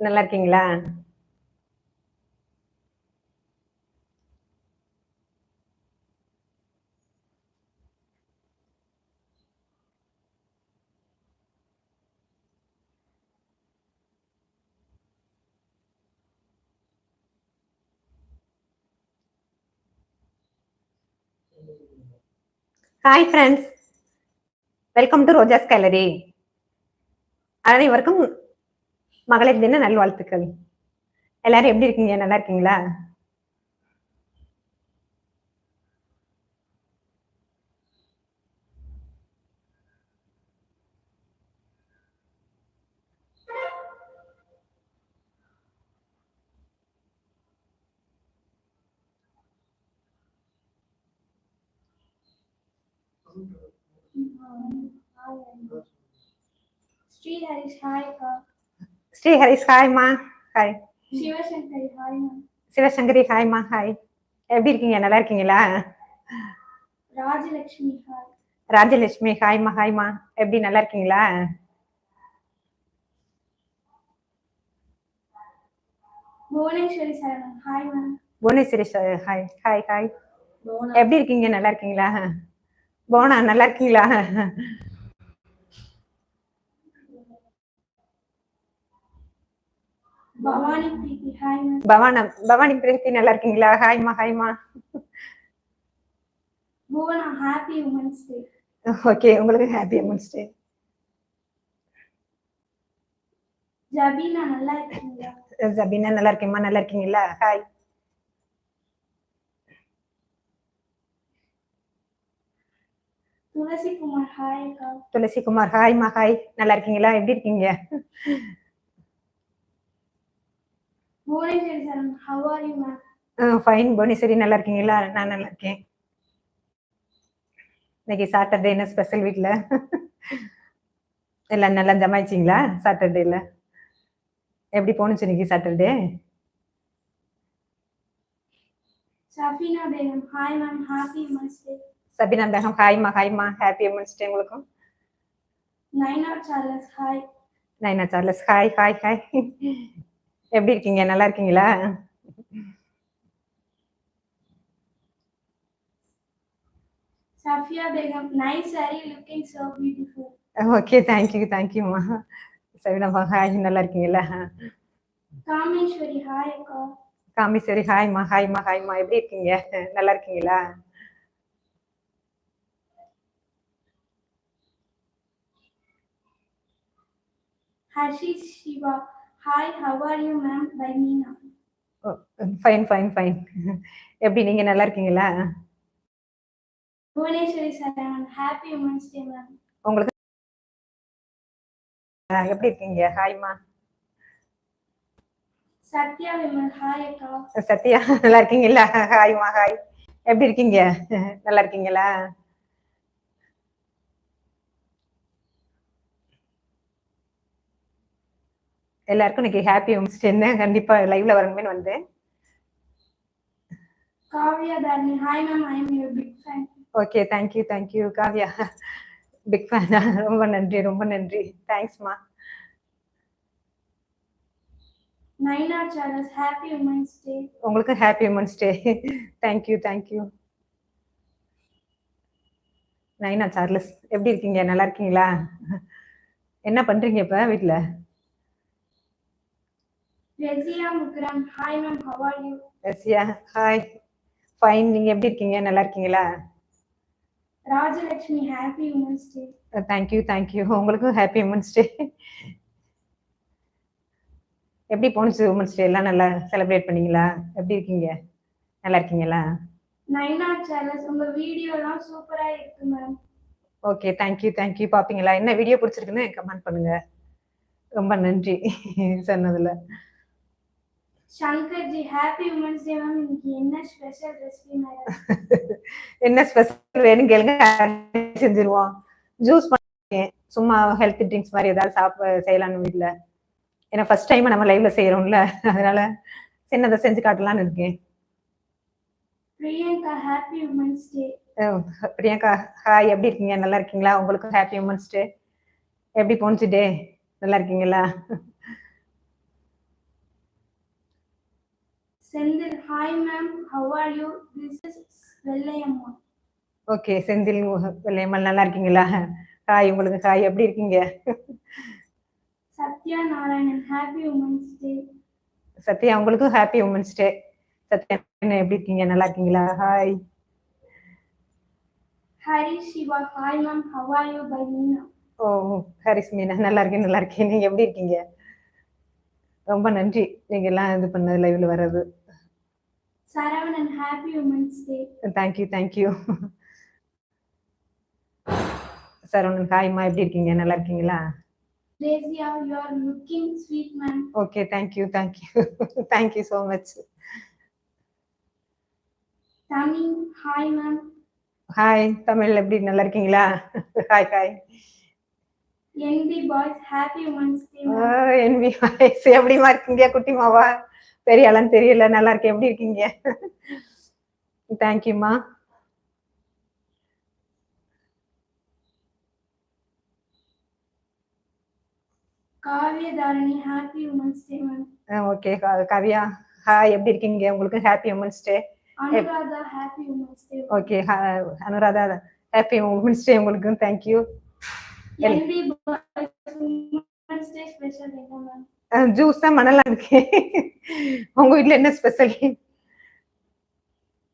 நல்லா இருக்கீங்களா? Hi friends, welcome to Roja's gallery. அனைவருக்கும் மகளிர் தின நல்வாழ்த்துக்கள். எல்லாரும் எப்படி இருக்கீங்க? நல்லா இருக்கீங்களா? Sri Harish, hi. Sri Harish ஹாய்மா. ஹாய். Shivashankari, hi. சிவசங்கரி ஹாய்மா. ஹாய். எப்படி இருக்கீங்க? நல்லா இருக்கீங்களா? Rajalakshmi, hi. ராஜலட்சுமி ஹாய்மா. ஹாய்மா. எப்படி நல்லா இருக்கீங்களா? Bhuvaneshwari Saranan, hi ma'am. Bhuvaneshwari hi. Hi hi. எப்படி இருக்கீங்க? நல்லா இருக்கீங்களா? போனா நல்லா இருக்கீங்களா? Bhavani Preeti, hi ma'am. Bhavani பிரீத்தி நல்லா இருக்கீங்களா? ஹாய்மா. ஹாய்மா. Bhuvana, happy Women's Day. Okay, உங்களுக்கு ஹாப்பி உமன்ஸ் டே. Jabina, நல்லா இருக்கீங்களா? ஜபீனா நல்லா இருக்கேம்மா. நல்லா இருக்கீங்களா? ஹாய். Tulasi Kumar, hi அக்கா. துளசி குமார் ஹாய்மா. ஹாய். நல்லா இருக்கீங்களா? எப்படி இருக்கீங்க? Bhuvaneshwari Saranan, how are you ma'am? Fine Bhuvaneshwari நல்லா இருக்கீங்களா? நான் நல்லா இருக்கேன். இன்னைக்கு சாட்டர்டே என்ன ஸ்பெஷல் வீட்ல? எல்லாம் நல்லா ஜமாயிச்சிங்களா சாட்டர்டேல? எப்படி போணுச்சு இன்னைக்கு Saturday? Safina Begum, hi ma'am, happy Women's Day. Safina Begum ஹாய்மா. ஹாய்மா. ஹாப்பி உமன்ஸ் டே உங்களுக்கும். Naina Charles, hi. Naina Charles hi. Hi. Hi. எப்படி இருக்கீங்க? நல்லா இருக்கீங்களா? Safia Begum, nice saree, looking so beautiful. Okay, தேங்க்யூமா. சபினா ஹாய். நல்லா இருக்கீங்களா? Kameshwari, hi அக்கா. காமேஸ்வரி ஹாய்மா. ஹாய்மா. ஹாய்மா. எப்படி இருக்கீங்க? நல்லா இருக்கீங்களா? Hashish Shiva, hi, how are you ma'am? By Meena. Fine. எப்படி நீங்க நல்லா இருக்கீங்களா? Bhuvaneshwari Saranan, happy Women's Day ma'am. உங்களுக்கு எப்படி இருக்கீங்க? ஹாய்மா. Satya Vimal, hi அக்கா. சத்யா நல்லா இருக்கீங்களா? ஹாய்மா. ஹாய். எப்படி இருக்கீங்க? நல்லா இருக்கீங்களா? எல்லாருக்கும் இன்னைக்கு ஹாப்பி உமன்ஸ் டே. கண்டிப்பா லைவ்ல வரணும்னு வந்தேன். Kavya Dharni, hi ma'am, I am your big fan. Okay, thank you Kavya. Big fan. ரொம்ப நன்றி. தேங்க்ஸ்மா. Naina Charles, happy Women's Day. உங்களுக்கு happy women's day. Thank you. Naina Charles எப்படி இருக்கீங்க? நல்லா இருக்கீங்களா? என்ன பண்றீங்க இப்ப வீட்ல? Rezia Mukram, hi ma'am, how are you? Russia hi. Fine. நீங்க எப்படி இருக்கீங்க? நல்லா இருக்கீங்களா? Rajalakshmi, happy Women's Day. Thank you. உங்களுக்கும் ஹாப்பி உமன்ஸ் டே. எப்படி போணுச்சு உமன்ஸ் டே? எல்லாம் நல்லா செலிப்ரேட் பண்ணீங்களா? எப்படி இருக்கீங்க? நல்லா இருக்கீங்களா? Naina Charles, உங்க வீடியோலாம் சூப்பரா இருக்கு மேம். Okay, thank you. பாப்பீங்களா? என்ன வீடியோ பிடிச்சிருக்குன்னு கமெண்ட் பண்ணுங்க. ரொம்ப நன்றி சொன்னதுல. Shankarji, happy Women's Day ma'am. இன்னைக்கு என்ன ஸ்பெஷல் ரெசிபி மேடம்? என்ன ஸ்பெஷல் வேணும் கேளுங்க, செஞ்சிருவோம். ஜூஸ் பண்ணிருக்கேன். சும்மா ஹெல்த் ட்ரிங்க்ஸ் மாதிரி ஏதாவது செய்யலாம்னு வீட்ல. ஏன்னா ஃபர்ஸ்ட் டைம் நம்ம லைவ்ல செய்யறோம்ல, அதனால சின்னதை செஞ்சு காட்டலாம்னு இருக்கேன். Priyanka, happy Women's Day. Priyanka hi. எப்படி இருக்கீங்க? நல்லா இருக்கீங்களா? உங்களுக்கு ஹாப்பி உமன்ஸ் டே. எப்படி போணுச்சு டே? நல்லா இருக்கீங்களா? Sendil, hi ma'am, how are you? This is Vellayamma. Okay, Senthil Vellaiyammal நல்லா இருக்கீங்களா? ஹாய், உங்களுக்கு ஹாய், எப்படி இருக்கீங்க? Satya Narayanan, happy Women's Day. Sathya, உங்களுக்கும் ஹாப்பி உமன்ஸ் டே. சத்யா எப்படி இருக்கீங்க? நல்லா இருக்கீங்களா? Hi. Hari Shiva, hi ma'am, how are you? By Meena. ஓ, ஹரிஸ் மீனா, நல்லா இருக்கேன் நல்லா இருக்கேன். நீங்க எப்படி இருக்கீங்க? ரொம்ப நன்றி நீங்க எல்லாம் இது பண்ணது லைவ்ல வர்றது. Saravanan, happy Women's Day. Thank you thank you. Saravanan, ஹாய்மா, எப்படி இருக்கீங்க? நல்லா இருக்கீங்களா? Rezia, you are looking sweet ma'am. Okay, thank you thank you. Thank you so much. Tamim, hi ma'am. Hi Tamil, எப்படி நல்லா இருக்கீங்களா? Hi hi. NB boys, happy Women's Day ma'am. NB boys, எப்படிமா இருக்கீங்க? குட்டிமாவா? பெரிய ஆளான்னு தெரியல, நல்லா இருக்கேன். எப்படி இருக்கீங்க? தேங்க்யூமா. Kavya Dharani, happy Women's Day ma'am. Okay Kaviya, hi, எப்படி இருக்கீங்க? உங்களுக்கு happy women's Day. Anuradha, happy Women's Day. Okay, Anuradha, happy women's Day உங்களுக்கு. Thank you. NB boys, Women's Day special என்ன ma'am? ஜூஸ் தான் மணலாம் இருக்கு. உங்க வீட்ல என்ன ஸ்பெஷல்?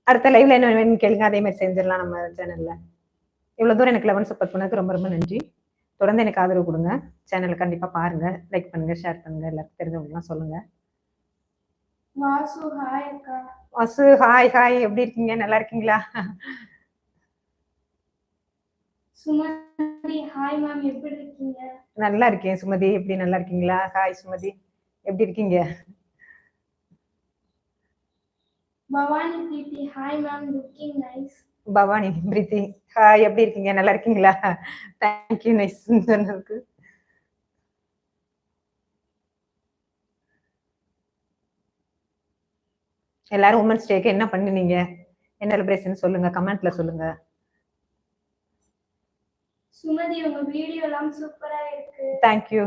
அடுத்த லைவ்ல என்ன வேணும்னு கேளுங்க, அதே மாதிரி செஞ்சிடலாம் நம்ம சேனல்ல. இவ்வளவு தூரம் எனக்கு 11 சப்போர்ட் பண்ணதுக்கு ரொம்ப ரொம்ப நன்றி. தொடர்ந்து எனக்கு ஆதரவு கொடுங்க. சேனலை கண்டிப்பா பாருங்க, லைக் பண்ணுங்க, ஷேர் பண்ணுங்க, எல்லாருக்கும் தெரிஞ்சவங்களுக்குலாம் சொல்லுங்க. வாசு, ஹாய் அக்கா. வாசு, ஹாய் ஹாய், எப்படி இருக்கீங்க? நல்லா இருக்கீங்களா? சுமதி, ஹாய் மேம், எப்படி இருக்கீங்க? நல்லா இருக்கேன் சுமதி, எப்படி நல்லா இருக்கீங்களா? ஹாய் சுமதி, எப்படி இருக்கீங்க? Bhavani Preethi, hi ma'am, looking nice. Bhavani Preethi, hi, எப்படி இருக்கீங்க? நல்லா இருக்கீங்களா? தேங்க்யூ, நைஸ் சொன்னதுக்கு. எல்லாரும் உமன்ஸ் டேக்கு என்ன பண்ணுனீங்க? என்ன செலிப்ரேஷன் சொல்லுங்க, கமெண்ட்ல சொல்லுங்க. சுமதி, உங்க வீடியோ எல்லாம் சூப்பரா இருக்கு. Thank you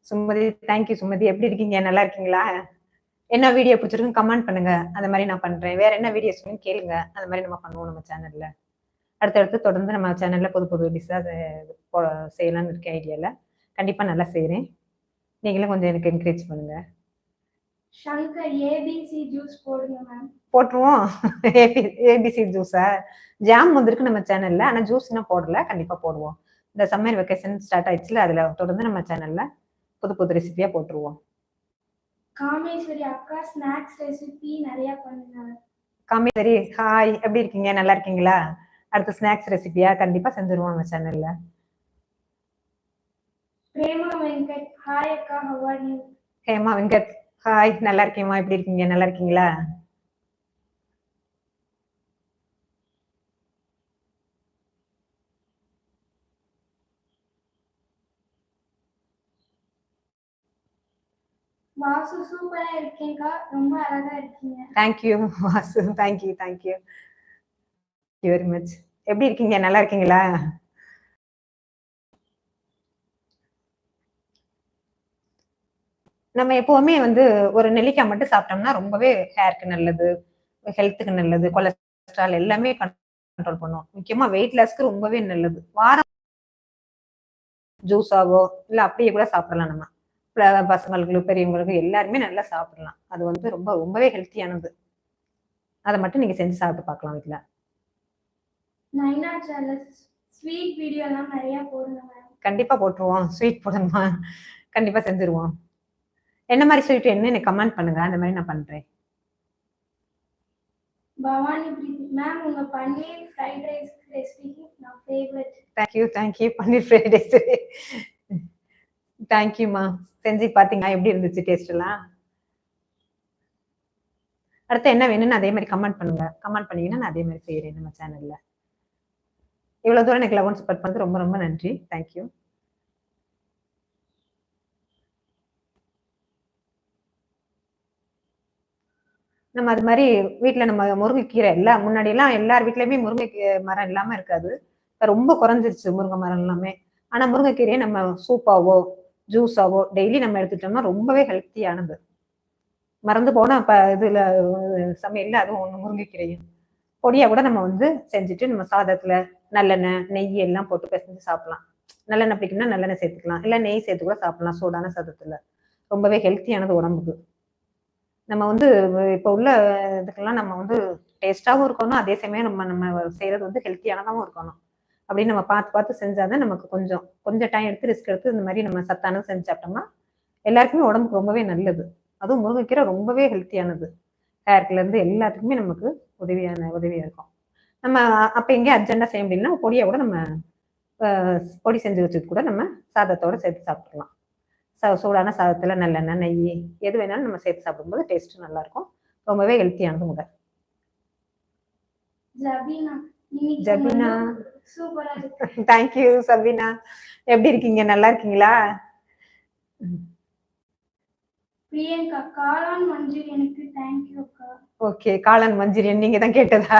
Sumathi, thank you Sumathi. எப்படி இருக்கீங்க? நல்லா இருக்கீங்களா? என்ன வீடியோ பிடிச்சிருக்குன்னு கமெண்ட் பண்ணுங்க, அந்த மாதிரி நான் பண்றேன். வேற என்ன வீடியோஸ் கேளுங்க, அந்த மாதிரி நம்ம பண்ணுவோம் நம்ம சேனல்ல. அடுத்தடுத்து தொடர்ந்து நம்ம சேனல்ல புது புது டிஷ்ஷா செய்யலாம்னு இருக்க ஐடியால. கண்டிப்பா நல்லா செய்யறேன். நீங்களும் கொஞ்சம் எனக்கு என்கரேஜ் பண்ணுங்க. சங்கர், ஏபிசி ஜூஸ் போடுங்க மேம். போட்டுருவோம். ஏபிசி ஜூஸா? ஜாம் வந்திருக்கு நம்ம சேனல்ல, ஆனா ஜூஸ் இன்னும் போடல, கண்டிப்பா போடுவோம். இந்த சம்மர் வெக்கேஷன் ஸ்டார்ட் ஆயிடுச்சுல, அதுல தொடர்ந்து நம்ம சேனல்ல புது புது ரெசிபியா போட்டுருவோம். காமேஸ்வரி அக்கா, ஸ்நாக்ஸ் ரெசிபி நிறைய பண்ணுங்க. காமேஸ்வரி, ஹாய், எப்படி இருக்கீங்க? நல்லா இருக்கீங்களா? அடுத்து ஸ்நாக்ஸ் ரெசிபியா கண்டிப்பா செஞ்சிருவோம் நம்ம சேனல்ல. பிரேமா வெங்கட், ஹாய் அக்கா, how are you? Hema Venkat, hi, நல்லா இருக்கேம்மா, எப்படி இருக்கீங்க? நல்லா இருக்கீங்களா? வாசு, சூப்பரா இருக்கேன்க்கா, ரொம்ப அழகா இருக்கீங்க. Thank you Vasu, thank you thank you very much. எப்படி இருக்கீங்க? நல்லா இருக்கீங்களா? நம்ம எப்பவுமே ஒரு நெல்லிக்காய் மட்டும் சாப்பிட்டோம்னா ரொம்பவே ஹேருக்கு நல்லது, ஹெல்த்துக்கு நல்லது, கொலஸ்ட்ரால் எல்லாமே கண்ட்ரோல் பண்ணும். முக்கியமா வெயிட் லாஸ்க்கு ரொம்பவே நல்லது. வாரம் ஜூஸாவோ இல்ல அப்படியே கூட சாப்பிடலாம். நம்ம பசங்களுக்கு, பெரியவங்களுக்கு எல்லாருமே நல்லா சாப்பிடலாம். அது ரொம்ப ரொம்பவே ஹெல்த்தியானது. அதை மட்டும் நீங்க செஞ்சு சாப்பிட்டு பார்க்கலாம் வீட்டுல. நைனா சேனல் ஸ்வீட் வீடியோ எல்லாம் நிறைய போடுங்க மேம். கண்டிப்பா போட்டுருவோம். ஸ்வீட் போடணுமா? கண்டிப்பா செஞ்சிருவோம். என்ன மாதிரி ஸ்வீட் என்ன எனக்கு கமெண்ட் பண்ணுங்க, அந்த மாதிரி நான் பண்றேன். பவானி பிரீத்தி மேம், உங்க பன்னீர் ஃப்ரைட் ரைஸ் ரெசிபி நான் ஃபேவரட். தேங்க்யூ பன்னீர் ஃப்ரைட் ரைஸ். தேங்க்யூமா. செஞ்சு பாத்தீங்களா? எப்படி இருந்துச்சு டேஸ்ட் எல்லாம்? அடுத்து என்ன வேணும்னு அதே மாதிரி கமெண்ட் பண்ணுங்க. கமெண்ட் பண்ணீங்கன்னா நான் அதே மாதிரி செய்யறேன் நம்ம சேனல்ல. இவ்வளவு தூரம் எனக்கு லவ் சப்போர்ட் பண்ணது ரொம்ப ரொம்ப நன்றி. தேங்க்யூ. நம்ம அது மாதிரி வீட்டுல நம்ம முருங்கைக்கீரை எல்லாம் முன்னாடி எல்லாம் எல்லார் வீட்லயுமே முருங்கை மரம் இல்லாம இருக்காது. ரொம்ப குறைஞ்சிருச்சு முருங்கை மரம் எல்லாமே. ஆனா முருங்கைக்கீரையை நம்ம சூப்பாவோ ஜூஸாவோ டெய்லி நம்ம எடுத்துட்டோம்னா ரொம்பவே ஹெல்த்தியானது. மறந்து போன இதுல சமையல்ல அதுவும் ஒண்ணு முருங்கைக்கீரையும் பொடியா கூட நம்ம வந்து செஞ்சுட்டு நம்ம சாதத்துல நல்லெண்ணெய் நெய் எல்லாம் போட்டு பிசைஞ்சு சாப்பிடலாம். நல்லெண்ணெய் பிடிக்கும்னா நல்லெண்ணெய் சேர்த்துக்கலாம், இல்ல நெய் சேர்த்து கூட சாப்பிடலாம் சூடான சாதத்துல. ரொம்பவே ஹெல்த்தியானது உடம்புக்கு. நம்ம வந்து இப்ப உள்ள இதுக்கெல்லாம் நம்ம வந்து டேஸ்டாவும் இருக்கணும், அதே சமயம் நம்ம நம்ம செய்யறது வந்து ஹெல்த்தியானதாகவும் இருக்கணும் அப்படின்னு நம்ம பார்த்து பார்த்து செஞ்சாதான் நமக்கு கொஞ்சம் கொஞ்சம் டைம் எடுத்து ரிஸ்க் எடுத்து இந்த மாதிரி நம்ம சத்தானது செஞ்சு சாப்பிட்டோம்னா எல்லாருக்குமே உடம்புக்கு ரொம்பவே நல்லது. அதுவும் முருங்கைக்கீரை ரொம்பவே ஹெல்த்தியானது. ஹேர்ல இருந்து எல்லாத்துக்குமே நமக்கு உதவியா இருக்கும். நம்ம அப்ப எங்கேயும் அர்ஜென்டா செய்ய முடியலன்னா பொடியை கூட நம்ம பொடி செஞ்சு வச்சது கூட நம்ம சாதத்தோட சேர்த்து சாப்பிட்டுக்கலாம். சூடான சாதத்துல நல்லெண்ணெய் நெய் எது வேணாலும் நம்ம சேர்த்து சாப்பிடும்போது டேஸ்ட் நல்லா இருக்கும். ரொம்பவே ஹெல்த்தியானது கூட. ஜபீனா சூப்பரா இருக்கு. தேங்க்யூ சபீனா. எப்படி இருக்கீங்க? நல்லா இருக்கீங்களா? பிரியங்கா காளான் மஞ்சூரியனுக்கு தேங்க்யூ அக்கா. ஓகே, காளான் மஞ்சூரியன் நீங்க தான் கேட்டதா?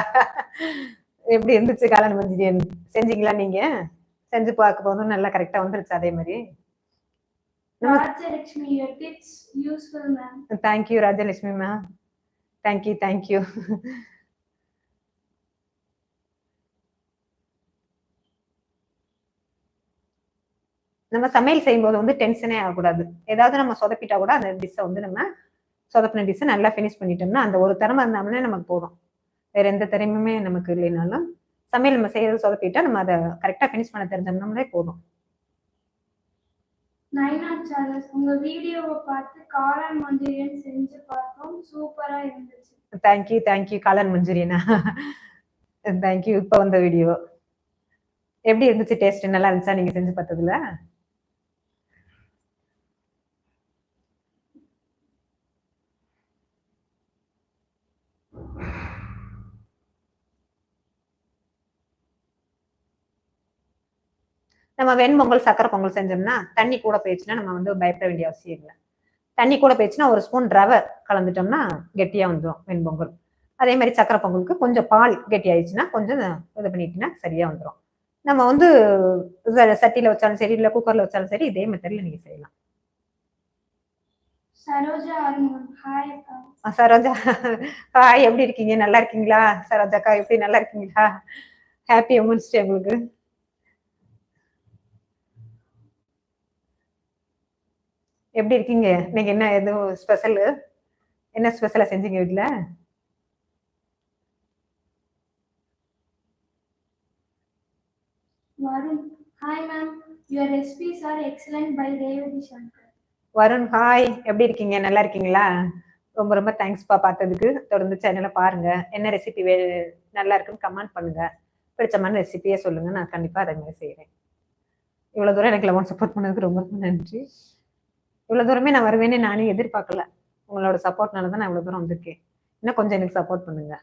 எப்படி இருந்துச்சு காளான் மஞ்சூரியன்? செஞ்சீங்களா? நீங்க செஞ்சு பார்க்க போதும் நல்லா கரெக்டா வந்துருச்சு அதே மாதிரி? Rajalakshmi your tips useful ma'am. Thank you Rajalakshmi ma'am. Thank you. நம்ம சமையல் செய்யும்போது வந்து டென்ஷனே ஆகக்கூடாது. ஏதாவது நம்ம சொதப்பிட்டா கூட அந்த டிஷ்ஷை வந்து நம்ம சொதப்பின டிஷ்ஷை நல்லா ஃபினிஷ் பண்ணிட்டோம்னா அந்த ஒரு திறமை இருந்தாலே நமக்கு போதும். வேற எந்த திறமையுமே நமக்கு இல்லைனாலும் சமையல் நம்ம செய்யறது சொதப்பிட்டா நம்ம அதை கரெக்டா ஃபினிஷ் பண்ண தெரிஞ்சோம்னாலே போதும். நைனா சார்லஸ் உங்க வீடியோவை பார்த்து காளான் மஞ்சூரியன் செஞ்சு பார்த்தோம், சூப்பரா இருந்துச்சு. தேங்க்யூ காளான் மஞ்சூரியனா. தேங்க்யூ. இப்ப வந்த வீடியோ எப்படி இருந்துச்சு? டேஸ்ட் நல்லா இருந்துச்சா நீங்க செஞ்சு பார்த்ததுல? நம்ம வெண்பொங்கல் சக்கரை பொங்கல் செஞ்சோம்னா தண்ணி கூட போயிடுச்சுன்னா நம்ம வந்து பயப்பட வேண்டிய அவசியம் இல்லை. தண்ணி கூட போயிடுச்சுன்னா ஒரு ஸ்பூன் ரவை கலந்துட்டோம்னா கெட்டியா வந்துடும் வெண்பொங்கல். அதே மாதிரி சக்கரை பொங்கலுக்கு கொஞ்சம் பால் கெட்டி ஆயிடுச்சுன்னா கொஞ்சம் இது பண்ணிட்டீங்கன்னா சரியா வந்துடும். நம்ம வந்து சட்டியில வச்சாலும் சரி இல்லை குக்கர்ல வச்சாலும் சரி இதே மெத்தட்ல நீங்க செய்யலாம். சரோஜா ஹாய், எப்படி இருக்கீங்க? நல்லா இருக்கீங்களா? சரோஜாக்கா எப்படி நல்லா இருக்கீங்களா? ஹாப்பி உமன்ஸ் டே உங்களுக்கு. எப்படி இருக்கீங்க? நீங்க என்ன எதுவும் ஸ்பெஷல்? என்ன ஸ்பெஷலா செஞ்சீங்க வீட்ல? Varun hi ma'am, your recipes are excellent by Revathi Shankar. Varun hi, எப்படி இருக்கீங்க? நல்லா இருக்கீங்களா? ரொம்ப ரொம்ப தேங்க்ஸ்ப்பா பார்த்ததுக்கு. தொடர்ந்து சேனலை பாருங்க. என்ன ரெசிபி நல்லா இருக்குன்னு கமெண்ட் பண்ணுங்க. பிடிச்சமான ரெசிபியே சொல்லுங்க, நான் கண்டிப்பா அதை மாதிரி செய்யறேன். இவ்வளவு தூரம் எனக்கு லெவன் சப்போர்ட் பண்ணதுக்கு ரொம்ப ரொம்ப நன்றி. இவ்வளவு தூரமே நான் வருவேன்னு நானே எதிர்பார்க்கல. உங்களோட சப்போர்ட்னால தான் நான் இவ்வளவு தூரம் வந்திருக்கேன். இன்னும் கொஞ்சம் எனக்கு சப்போர்ட் பண்ணுங்க.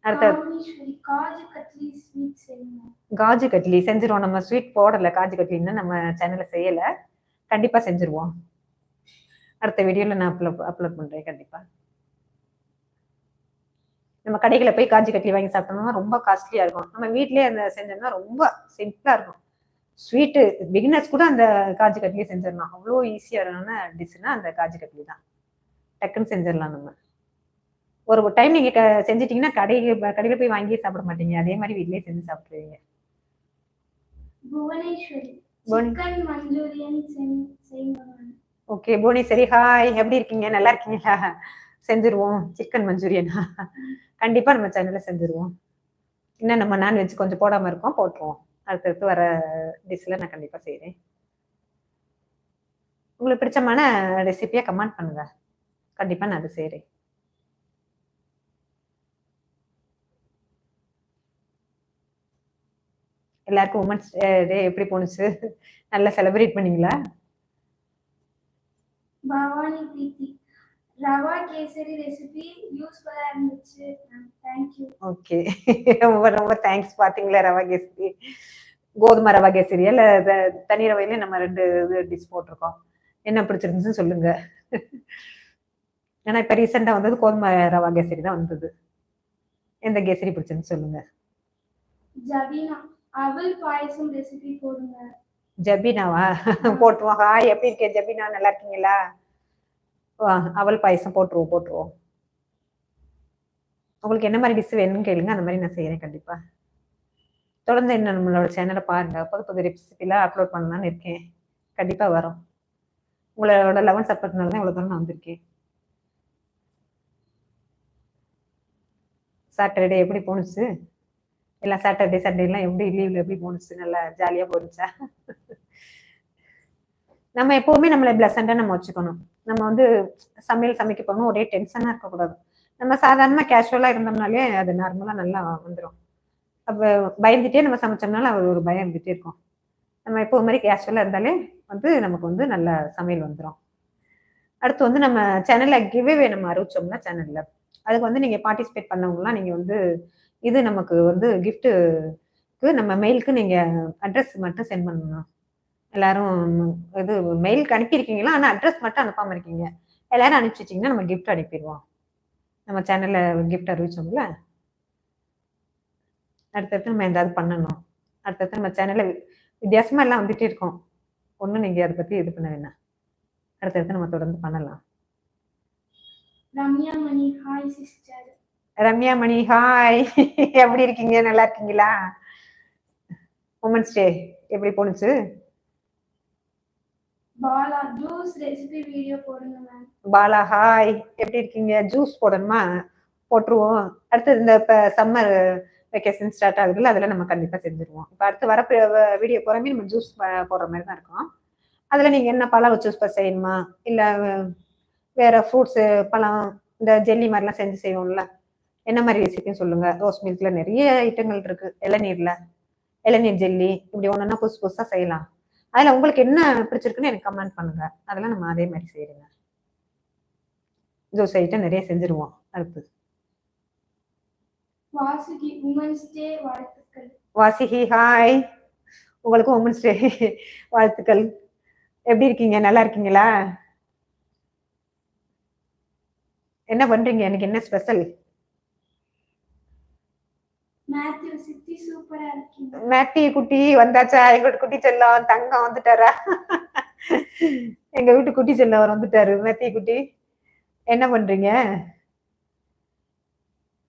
அடுத்த காஜு கட்லி செஞ்சிருவோம். நம்ம ஸ்வீட் போடல, காஜு கட்லின்னு நம்ம சேனல்ல செய்யல. கண்டிப்பா செஞ்சிருவோம். அடுத்த வீடியோல நான் அப்லோட் பண்றேன் கண்டிப்பா. நம்ம கடைகளை போய் காஜு கட்லி வாங்கி சாப்பிட்டோம்னா ரொம்ப காஸ்ட்லியா இருக்கும். நம்ம வீட்லயே அந்த செஞ்சோம்னா ரொம்ப சிம்பிளா இருக்கும். ஸ்வீட்டு பிகினர்ஸ் கூட அந்த காஜு கட்லியே செஞ்சிடலாம். அவ்வளோ ஈஸியான டிஷ்னா அந்த காஜு கட்லி தான். டக்குன்னு செஞ்சிடலாம். நம்ம ஒரு டைம் நீங்க செஞ்சிட்டீங்கன்னா கடையில போய் வாங்கி சாப்பிட மாட்டீங்க. அதே மாதிரி வீட்லயே செஞ்சு சாப்பிடுவீங்க. ஓகே புவனேஸ்வரி ஹாய், எப்படி இருக்கீங்க? நல்லா இருக்கீங்களா? செஞ்சிருவோம் சிக்கன் மஞ்சூரியனா. கண்டிப்பா நம்ம சேனல்ல செஞ்சிருவோம். இன்னும் நம்ம நான்வெஜ் கொஞ்சம் போடாம இருக்கோம், போட்டுருவோம். அடுத்தடுத்து வர டிஷ்ல நான் கண்டிப்பா செய்யறேன். உங்களுக்கு பிடிச்சமான ரெசிபியா கமெண்ட் பண்ணுங்க, கண்டிப்பா நான் அதை செய்யறேன். எல்லாருக்கும் உமன்ஸ் டே எப்படி போனுச்சு? நல்லா செலிப்ரேட் பண்ணீங்களா? பவானி பிரீத்தி ரவா கேசரி ரெசிபி யூஸ்ஃபுல்லா இருந்துச்சு. Thank you. ஓகே ரொம்ப ரொம்ப தேங்க்ஸ். பாத்தீங்களா ரவா கேசரி, கோதுமை ரவா கேசரி இல்ல தனி ரவையில நம்ம 2 டிஷ் போட்டிருக்கோம். என்ன பிடிச்சிருந்துச்சு சொல்லுங்க. ஏன்னா இப்ப ரீசெண்டா வந்தது கோதுமை ரவா கேசரி தான் வந்தது. எந்த கேசரி பிடிச்சிருந்து சொல்லுங்க. ஜபீனா அவல் பாயசம் ரெசிபி போடுங்க. ஜபீனாவா? போட்டுருவோம். ஹாய், எப்படி இருக்கீங்க ஜபீனா? நல்லா இருக்கீங்களா? அவல் பாயசம் போட்டுருவோம். உங்களுக்கு என்ன மாதிரி டிஷ் வேணும்னு கேளுங்க, அந்த மாதிரி நான் செய்யறேன் கண்டிப்பா. தொடர்ந்து என்ன நம்மளோட சேனலை பாருங்க, புது ரெசிபிலாம் அப்லோட் பண்ணலான்னு இருக்கேன். கண்டிப்பா வரும். உங்களோட லெவன் சப்போர்ட்னால தான் இவ்வளவு தூரம் நான் வந்திருக்கேன். சாட்டர்டே எப்படி போணுச்சு? எல்லாம் சாட்டர்டே சண்டே எல்லாம் எப்படி லீவ்ல எப்படி போணுச்சு? நல்லா ஜாலியா போணுச்சா? நம்ம எப்பவுமே நம்மளை பிளசண்டா நம்ம வச்சுக்கணும். நம்ம வந்து சமையல் சமைக்க போகணும் ஒரே டென்ஷனா இருக்கக்கூடாது. நம்ம சாதாரணமா கேஷுவலா இருந்தோம்னாலே அது நார்மலா நல்லா வந்துடும். அப்ப பயந்துட்டே நம்ம சமைச்சோம்னால ஒரு பயம் இருந்துட்டே இருக்கும். நம்ம எப்போ மாதிரி கேஷுவலா இருந்தாலே வந்து நமக்கு வந்து நல்ல சமையல் வந்துடும். அடுத்து வந்து நம்ம சேனல்ல கிவ்வே நம்ம அறிவிச்சோம்னா சேனல்ல அதுக்கு வந்து நீங்க பார்ட்டிசிபேட் பண்ணவங்கலாம் நீங்க வந்து இது நமக்கு வந்து கிஃப்ட்டுக்கு நம்ம மெயிலுக்கு நீங்க அட்ரஸ் மட்டும் சென்ட் பண்ணணும். எல்லாரும் இது மெயிலுக்கு அனுப்பியிருக்கீங்களா, ஆனா அட்ரஸ் மட்டும் அனுப்பாம இருக்கீங்க. எல்லாரும் அனுப்பிச்சிட்டிங்கன்னா நம்ம கிஃப்ட் அனுப்பிடுவோம். நம்ம சேனல்ல கிஃப்ட் அறிவிச்சோம்ல, அடுத்தடுத்து நம்ம ஏதாவது பண்ணணும். அடுத்தடுத்து நம்ம சேனல்ல வித்தியாசமா எல்லாம் வந்துட்டே இருக்கோம். ஒன்றும் நீங்க அதை பத்தி இது பண்ண வேணாம். அடுத்தடுத்து நம்ம தொடர்ந்து பண்ணலாம். ரம்யா மணி ஹாய் சிஸ்டர். ரம்யா மணி ஹாய், எப்படி இருக்கீங்க? நல்லா இருக்கீங்களா? உமன்ஸ் டே எப்படி போணுச்சு? பாலா ஜூஸ் ரெசிபி வீடியோ போடுங்க மேம். பாலா ஹாய், எப்படி இருக்கீங்க? ஜூஸ் போடணுமா? போட்டுருவோம். அடுத்து இந்த இப்போ சம்மர் வெக்கேஷன் ஸ்டார்ட் ஆகுதுல்ல, அதில் நம்ம கண்டிப்பாக செஞ்சுருவோம். இப்போ அடுத்து வர வீடியோ போகிறமே நம்ம ஜூஸ் போடுற மாதிரி தான் இருக்கும். அதில் நீங்கள் என்ன பழம் ஜூஸ் செய்யணுமா, இல்லை வேற ஃப்ரூட்ஸு பழம் இந்த ஜெல்லி மாதிரிலாம் செஞ்சு செய்வோம்ல, என்ன மாதிரி ரெசிபின்னு சொல்லுங்க. ரோஸ் மில்க்ல நிறைய ஐட்டங்கள் இருக்கு. இளநீர் ஜெல்லி இப்படி ஒன்றுன்னா புதுசாக செய்யலாம். அதில் உங்களுக்கு என்ன பிடிச்சிருக்குன்னு எனக்கு கமெண்ட் பண்ணுங்க. அதெல்லாம் நம்ம அதே மாதிரி செய்யறோங்க. ஜூஸ் ஐட்டம் நிறைய செஞ்சிருவோம். அடுத்து வாசுகி உமன்ஸ் டே வாழ்த்துக்கள். வாசிகி ஹாய், உங்களுக்கு உமன்ஸ் டே வாழ்த்துக்கள். எப்படி இருக்கீங்க? நல்லா இருக்கீங்களா? என்ன பண்றீங்க? எனக்கு என்ன ஸ்பெஷல்? மேத்யூ சித்தி சூப்பரா இருக்கீங்க. மேத்தி குட்டி வந்தாச்சா? எங்களோட குட்டி செல்லம் தங்கம் வந்துட்டாரா? எங்க வீட்டு குட்டி செல்லம் வந்துட்டாரு மேத்தி குட்டி. என்ன பண்றீங்க?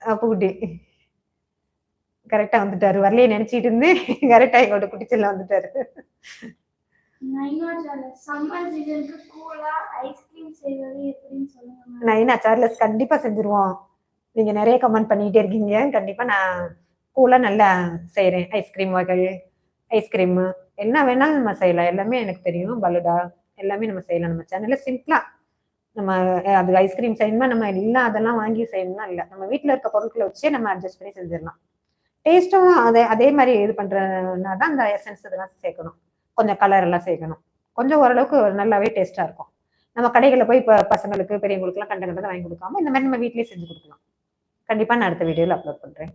அப்பு குட்டி கரெக்டா வந்துட்டாரு. வரலையே நினைச்சிட்டு இருந்து கரெக்டா எங்களோட குட்டி செல்லம் வந்துட்டாரு. நைனா சார்லஸ் கண்டிப்பா செஞ்சிருவோம். நீங்க நிறைய கமெண்ட் பண்ணிட்டே இருக்கீங்க. கண்டிப்பா நான் கூலா நல்லா செய்யறேன். ஐஸ்கிரீம் வகை, ஐஸ்கிரீம் என்ன வேணாலும் நம்ம செய்யலாம். எல்லாமே எனக்கு தெரியும். பலுடா எல்லாமே நம்ம செய்யலாம். நம்ம சேனல்ல சிம்பிளா நம்ம அது ஐஸ்கிரீம் செய்யணுமா நம்ம எல்லாம் அதெல்லாம் வாங்கி செய்யணும்னா இல்லை, நம்ம வீட்டுல இருக்க பொருட்களை வச்சே நம்ம அட்ஜஸ்ட் பண்ணி செஞ்சிடலாம். டேஸ்ட்டும் அதே மாதிரி இது பண்றதுனா தான் அந்த எசன்ஸ் இதெல்லாம் சேர்க்கணும். கொஞ்சம் கலர் எல்லாம் சேர்க்கணும். கொஞ்சம் ஓரளவுக்கு நல்லாவே டேஸ்டா இருக்கும். நம்ம கடைகளில் போய் இப்போ பசங்களுக்கு பெரியவங்களுக்கு எல்லாம் கண்டதை வாங்கி கொடுக்காம இந்த மாதிரி நம்ம வீட்லயே செஞ்சு கொடுக்கலாம். கண்டிப்பா நான் அடுத்த வீடியோல அப்லோட் பண்றேன்.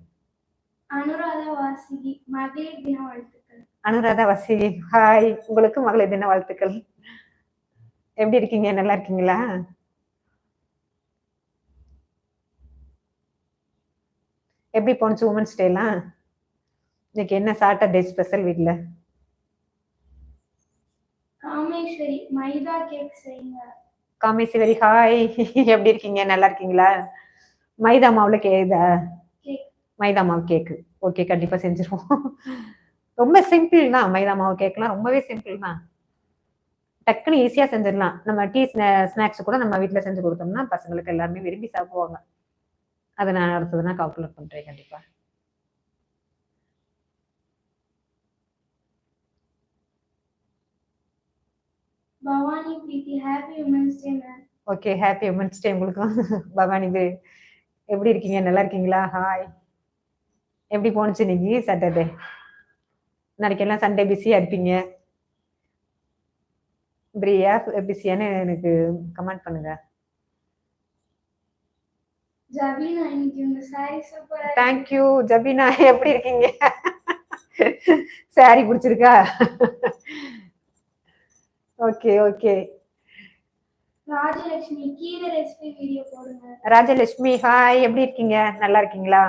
அனுராதா வாசிகி மகளிர் தின வாழ்த்துக்கள். அனுராதா வாசிகி ஹாய், உங்களுக்கு மகளிர் தின வாழ்த்துக்கள். எப்படி இருக்கீங்க? நல்லா இருக்கீங்களா? எப்படி போனுச்சு உமன்ஸ் டேலாம்? இன்னைக்கு என்ன சாட்டர்டே ஸ்பெஷல் வீட்ல? காமேஸ்வரி மைதா கேக் செய்யுங்க. காமேஸ்வரி ஹாய், எப்படி இருக்கீங்க? நல்லா இருக்கீங்களா? மைதா மாவுல மைதா மாவு கேக்கு ஓகே, கண்டிப்பா செஞ்சிருவோம். ரொம்ப சிம்பிள் தான். மைதா மாவு கேக்லாம் ரொம்பவே சிம்பிள் தான். டக்குன்னு ஈஸியா செஞ்சிடலாம். நம்ம டீ ஸ்நாக்ஸ் கூட நம்ம வீட்டுல செஞ்சு கொடுத்தோம்னா பசங்களுக்கு எல்லாருமே விரும்பி சாப்பிடுவாங்க. அதை நான் அடுத்ததுனா கால்குலேட் பண்றேன் கண்டிப்பா. Bhavani Preethi happy women's Day ma'am. Okay, happy women's day உங்களுக்கும். பவானி எப்படி இருக்கீங்க? நல்லா இருக்கீங்களா? ஹாய், எப்படி போனுச்சு இன்னைக்கு சாட்டர்டே? நாளைக்கு எல்லாம் சண்டே பிஸியா இருப்பீங்க. பிரியா பிஸியான்னு எனக்கு கமெண்ட் பண்ணுங்க. ஜபீனா இன்னைக்கு உங்க சாரி சூப்பரா. தேங்க் யூ ஜபீனா, எப்படி இருக்கீங்க? சாரி பிடிச்சிருக்கா? Okay okay. ராஜலட்சுமி கீரை ரெசிபி வீடியோ போடுங்க. ராஜலட்சுமி ஹாய், எப்படி இருக்கீங்க? நல்லா இருக்கீங்களா?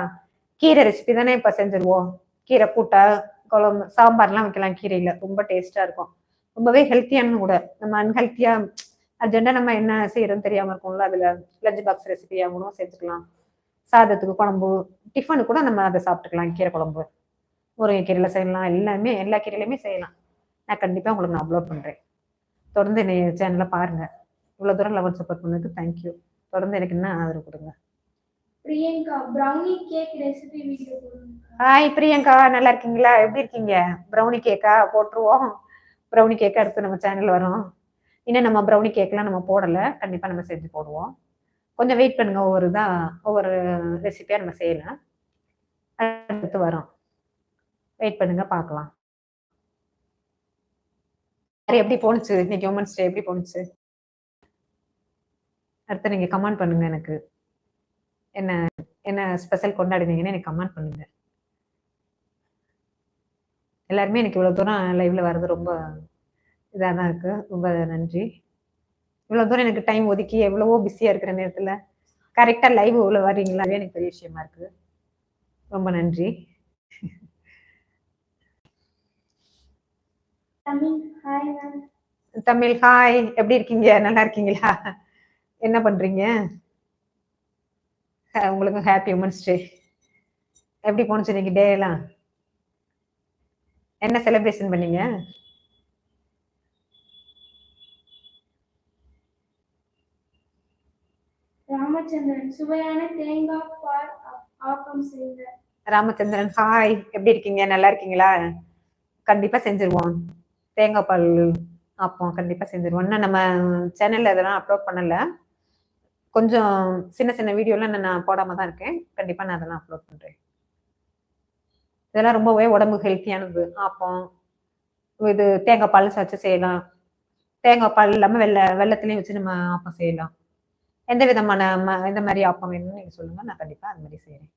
கீரை ரெசிபி தானே இப்ப செஞ்சிருவோம். கீரை கூட்டா குழம்பு சாம்பார்லாம் வைக்கலாம். கீரையில ரொம்ப டேஸ்டா இருக்கும். ரொம்பவே ஹெல்த்தியானு கூட. நம்ம அன்ஹெல்த்தியா அர்ஜென்ட்டாக நம்ம என்ன செய்யறோம்னு தெரியாமல் இருக்கும்ல, அதில் லஞ்ச் பாக்ஸ் ரெசிபி ஆகணும் செஞ்சுக்கலாம். சாதத்துக்கு குழம்பு, டிஃபனு கூட நம்ம அதை சாப்பிட்டுக்கலாம். கீரை குழம்பு, முருங்கைக்கீரையில் செய்யலாம், எல்லாமே எல்லா கீரையிலையுமே செய்யலாம். நான் கண்டிப்பாக உங்களுக்கு நான் அப்லோட் பண்ணுறேன். தொடர்ந்து என்னை சேனலில் பாருங்கள். இவ்வளோ தூரம் லெவல் சப்போர்ட் பண்ணதுக்கு தேங்க்யூ. தொடர்ந்து எனக்கு என்ன ஆதரவு கொடுங்க. Priyanka brownie cake recipe video போடுங்க. ஹாய் பிரியங்கா, நல்லா இருக்கீங்களா? எப்படி இருக்கீங்க? ப்ரௌனி கேக்கா போட்டுருவோம். ப்ரௌனி கேக் அடுத்து நம்ம சேனல் வரும். இன்னும் நம்ம ப்ரௌனி கேக்லாம் நம்ம போடலை, கண்டிப்பாக நம்ம செஞ்சு போடுவோம். கொஞ்சம் வெயிட் பண்ணுங்க, ஒவ்வொரு ரெசிபியாக நம்ம செய்யலாம். அடுத்து வரோம், வெயிட் பண்ணுங்க, பார்க்கலாம். எப்படி போணுச்சு இன்னைக்கு உமன்ஸ் டே? எப்படி போணுச்சு? அடுத்து நீங்க கமெண்ட் பண்ணுங்க. எனக்கு என்ன என்ன ஸ்பெஷல் கொண்டாடுனீங்கன்னு எனக்கு கமெண்ட் பண்ணுங்க. எல்லாருமே எனக்கு இவ்வளவு தூரம் லைவ்ல வர்றது ரொம்ப இதாக தான் இருக்கு. ரொம்ப நன்றி. இவ்வளவு தூரம் எனக்கு டைம் ஒதுக்கி எவ்வளவோ பிஸியா இருக்கிற நேரத்துல கரெக்டா லைவ் உள்ள வர்றீங்களா, எனக்கு பெரிய விஷயமா இருக்கு. ரொம்ப நன்றி. தமிழ் ஹாய், எப்படி இருக்கீங்க? நல்லா இருக்கீங்களா? என்ன பண்றீங்க? உங்களுக்கு ஹாப்பி உமன்ஸ் டே. எப்படி போனுச்சு இன்னைக்கு டே எல்லாம்? என்ன செலிப்ரேஷன் பண்ணீங்க? ராமச்சந்திரன் சுவையான தேங்காய் பால் ஆப்பம் செய்யுங்க. ராமச்சந்திரன் ஹாய், எப்படி இருக்கீங்க? நல்லா இருக்கீங்களா? கண்டிப்பா செஞ்சிருவோம். தேங்காய் பால் ஆப்பம் கண்டிப்பா செஞ்சிருவோம். இன்னும் நம்ம சேனல்ல இதெல்லாம் அப்லோட் பண்ணல. கொஞ்சம் சின்ன சின்ன வீடியோலாம் நான் போடாம தான் இருக்கேன். கண்டிப்பா நான் அதெல்லாம் அப்லோட் பண்றேன். இதெல்லாம் ரொம்பவே உடம்பு ஹெல்த்தியானது. ஆப்பம் இது தேங்காய் பால் வச்சு செய்யலாம். தேங்காய் பால் இல்லாம வெள்ளத்துலயும் வச்சு நம்ம ஆப்பம் செய்யலாம். எந்த விதமான எந்த மாதிரி ஆப்பம் வேணும்னு நீங்க சொல்லுங்க, நான் கண்டிப்பா அந்த மாதிரி செய்யறேன்.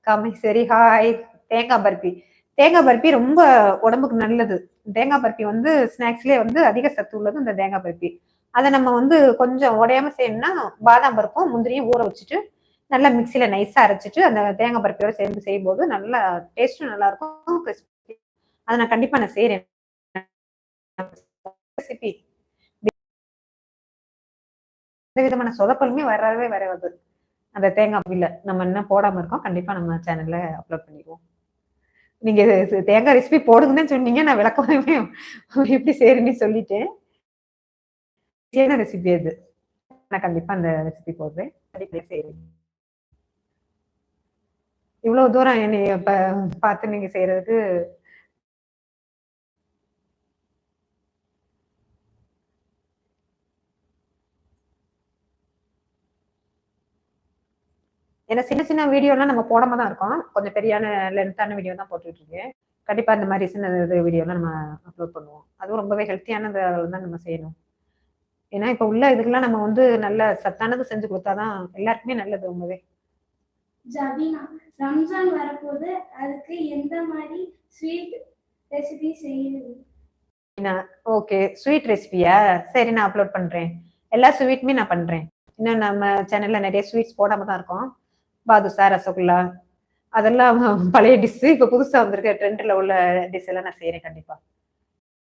காமேஸ்வரி ஹாய். தேங்காய் பர்பி, தேங்காய் பர்பி ரொம்ப உடம்புக்கு நல்லது. தேங்காய் பர்பி வந்து ஸ்நாக்ஸ்லயே வந்து அதிக சத்து உள்ளது இந்த தேங்காய் பர்பி. அதை நம்ம வந்து கொஞ்சம் உடையாம செய்யணும்னா பாதாம் பருப்பும் முந்திரியும் ஊற வச்சுட்டு நல்லா மிக்சியில நைஸா அரைச்சிட்டு அந்த தேங்காய் பருப்பியோட சேர்ந்து செய்யும் போது நல்லா டேஸ்டும் நல்லா இருக்கும். அதை நான் கண்டிப்பா நான் செய்யறேன். ரெசிபி எந்த விதமான சொதப்பலுமே வரவே வராது. அந்த தேங்காய் பர்பில நம்ம என்ன போடாம இருக்கோம், கண்டிப்பா நம்ம சேனல்ல அப்லோட் பண்ணிடுவோம். நீங்க தேங்காய் ரெசிபி போடுங்கன்னு சொன்னீங்க, நான் விளக்கமே எப்படி செய்யறேன்னு சொல்லிட்டேன். ரெசிபி அது, நான் கண்டிப்பா அந்த ரெசிபி போடுறேன். செய்யறேன். இவ்வளவு தூரம் என்னைய பார்த்து நீங்க செய்யறதுக்கு ஏன்னா சின்ன சின்ன வீடியோலாம் நம்ம போடாம தான் இருக்கோம். கொஞ்சம் பெரியான லென்த்தான வீடியோ தான் போட்டுட்டு இருக்கேன். கண்டிப்பா இந்த மாதிரி சின்ன வீடியோலாம் நம்ம அப்லோட் பண்ணுவோம். அதுவும் ரொம்பவே ஹெல்த்தியானது தான் நம்ம செய்யணும். ஏன்னா இப்ப உள்ள இதுக்கெல்லாம் நம்ம வந்து நல்ல சத்தானது செஞ்சு கொடுத்தாதான் எல்லாருக்குமே நல்லது. ரொம்பவே ஜபீனா ரம்ஜான் வரப்போது, அதுக்கு எந்த மாதிரி ஸ்வீட் ரெசிபி செய்யுது? ஓகே, ஸ்வீட் ரெசிபியா? சரி, நான் அப்லோட் பண்றேன். எல்லா ஸ்வீட்டுமே நான் பண்றேன். இன்னும் நம்ம சேனல்ல நிறைய ஸ்வீட்ஸ் போடாம தான் இருக்கோம். பாதுஷா, ரசகுல்லா அதெல்லாம் பழைய டிஷ். இப்ப புதுசா வந்திருக்க ட்ரெண்ட்ல உள்ள டிஷ் எல்லாம் நான் செய்யறேன். கண்டிப்பா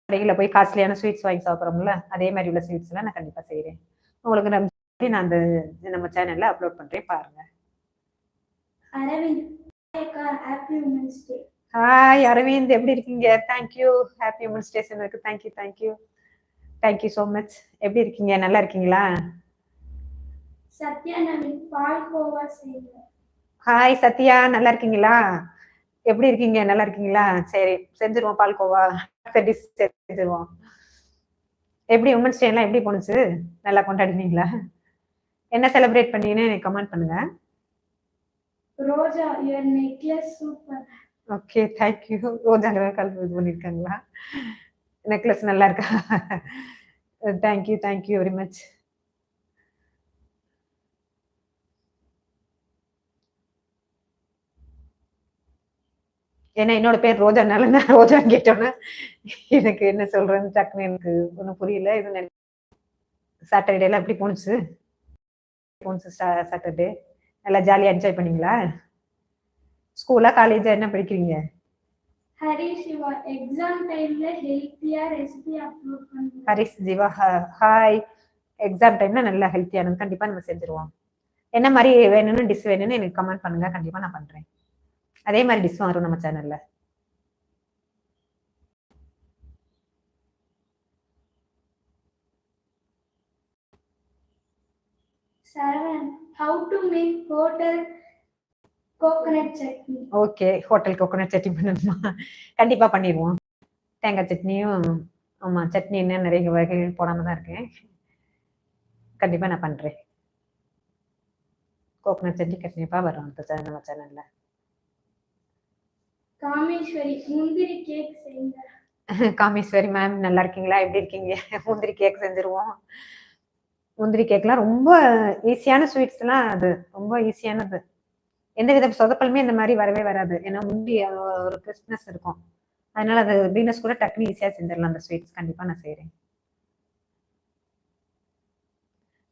கடையில போய் காஸ்ட்லியான ஸ்வீட்ஸ் வாங்கி சாப்பிட்றோம்ல, அதே மாதிரி உள்ள ஸ்வீட்ஸ் எல்லாம் நான் கண்டிப்பா செய்யறேன். உங்களுக்கு நான் அந்த நம்ம சேனல்ல அப்லோட் பண்றேன், பாருங்க. ஹாய் அரவிந்த், எப்படி இருக்கீங்க? தேங்க்யூ. ஹாப்பி உமன்ஸ் டே சொன்னதுக்கு thank you thank you thank you so much. எப்படி இருக்கீங்க? நல்லா இருக்கீங்களா? சத்யா நவீன் பால்கோவா செய்யுங்க. ஹாய் சத்யா, நல்லா இருக்கீங்களா? எப்படி இருக்கீங்க? நல்லா இருக்கீங்களா? சரி, செஞ்சிருவோம். பால்கோவா செஞ்சிருவோம். எப்படி உமன்ஸ் டே எல்லாம் எப்படி போனுச்சு? நல்லா கொண்டாடினீங்களா? என்ன செலிப்ரேட் பண்ணீங்கன்னு எனக்கு கமெண்ட் பண்ணுங்க. Roja, your necklace super. Okay, thank you. Roja கல்வி இது பண்ணிருக்காங்களா? நெக்லஸ் நல்லா இருக்கா? Thank you thank you very much. ஏன்னா என்னோட பேர் ரோஜானால நான் ரோஜான்னு கேட்டோன்னே எனக்கு என்ன சொல்றேன்னு டக்குன்னு எனக்கு ஒன்றும் புரியல. இது சாட்டர்டேலாம் எப்படி போணுச்சு? சாட்டர்டே நல்லா ஜாலியாக என்ஜாய் பண்ணீங்களா? ஸ்கூலா காலேஜா என்ன படிக்கிறீங்க? ஹரி சிவா எக்ஸாம் டைம்ல ஹெல்த்தியா ரெசிபி அப்லோட் பண்ணுங்க. ஹரிஸ் ஜீவா ஹாய். எக்ஸாம் டைம்ல நல்லா ஹெல்த்தியானது கண்டிப்பா நம்ம செஞ்சிருவோம். என்ன மாதிரி வேணும்னு டிஷ் வேணும்னு எனக்கு கமெண்ட் பண்ணுங்க, கண்டிப்பா நான் பண்றேன். அதே மாதிரி டிஷ் வரும் நம்ம சேனல்ல. Saravanan, how to make hotel coconut chutney. Okay, hotel coconut chutney பண்ணணுமா? கண்டிப்பா பண்ணிடுவோம். தேங்காய் சட்னியும் ஆமா, சட்னி என்ன நிறைய வகைகள் போடாம தான் இருக்கேன். கண்டிப்பா நான் பண்றேன். கோகோனட் சட்னி கண்டிப்பா வரும் நம்ம சேனல்ல. காமேஸ்வரி, முந்திரி கேக் செய்யுங்க. காமேஸ்வரி மேம் நல்லா இருக்கீங்களா? எப்படி இருக்கீங்க? முந்திரி கேக் செஞ்சிருவோம். முந்திரி கேக்லாம் ரொம்ப ஈஸியான ஸ்வீட்ஸ்லாம், அது ரொம்ப ஈஸியானது. எந்த வித சொதப்பலுமே இந்த மாதிரி வரவே வராது. ஏன்னா முந்திரி ஒரு கிறிஸ்ப்னஸ் இருக்கும். அதனால அது பிகினர்ஸ் கூட டக்குனு ஈஸியா செஞ்சிடலாம். அந்த ஸ்வீட்ஸ் கண்டிப்பா நான் செய்றேன்.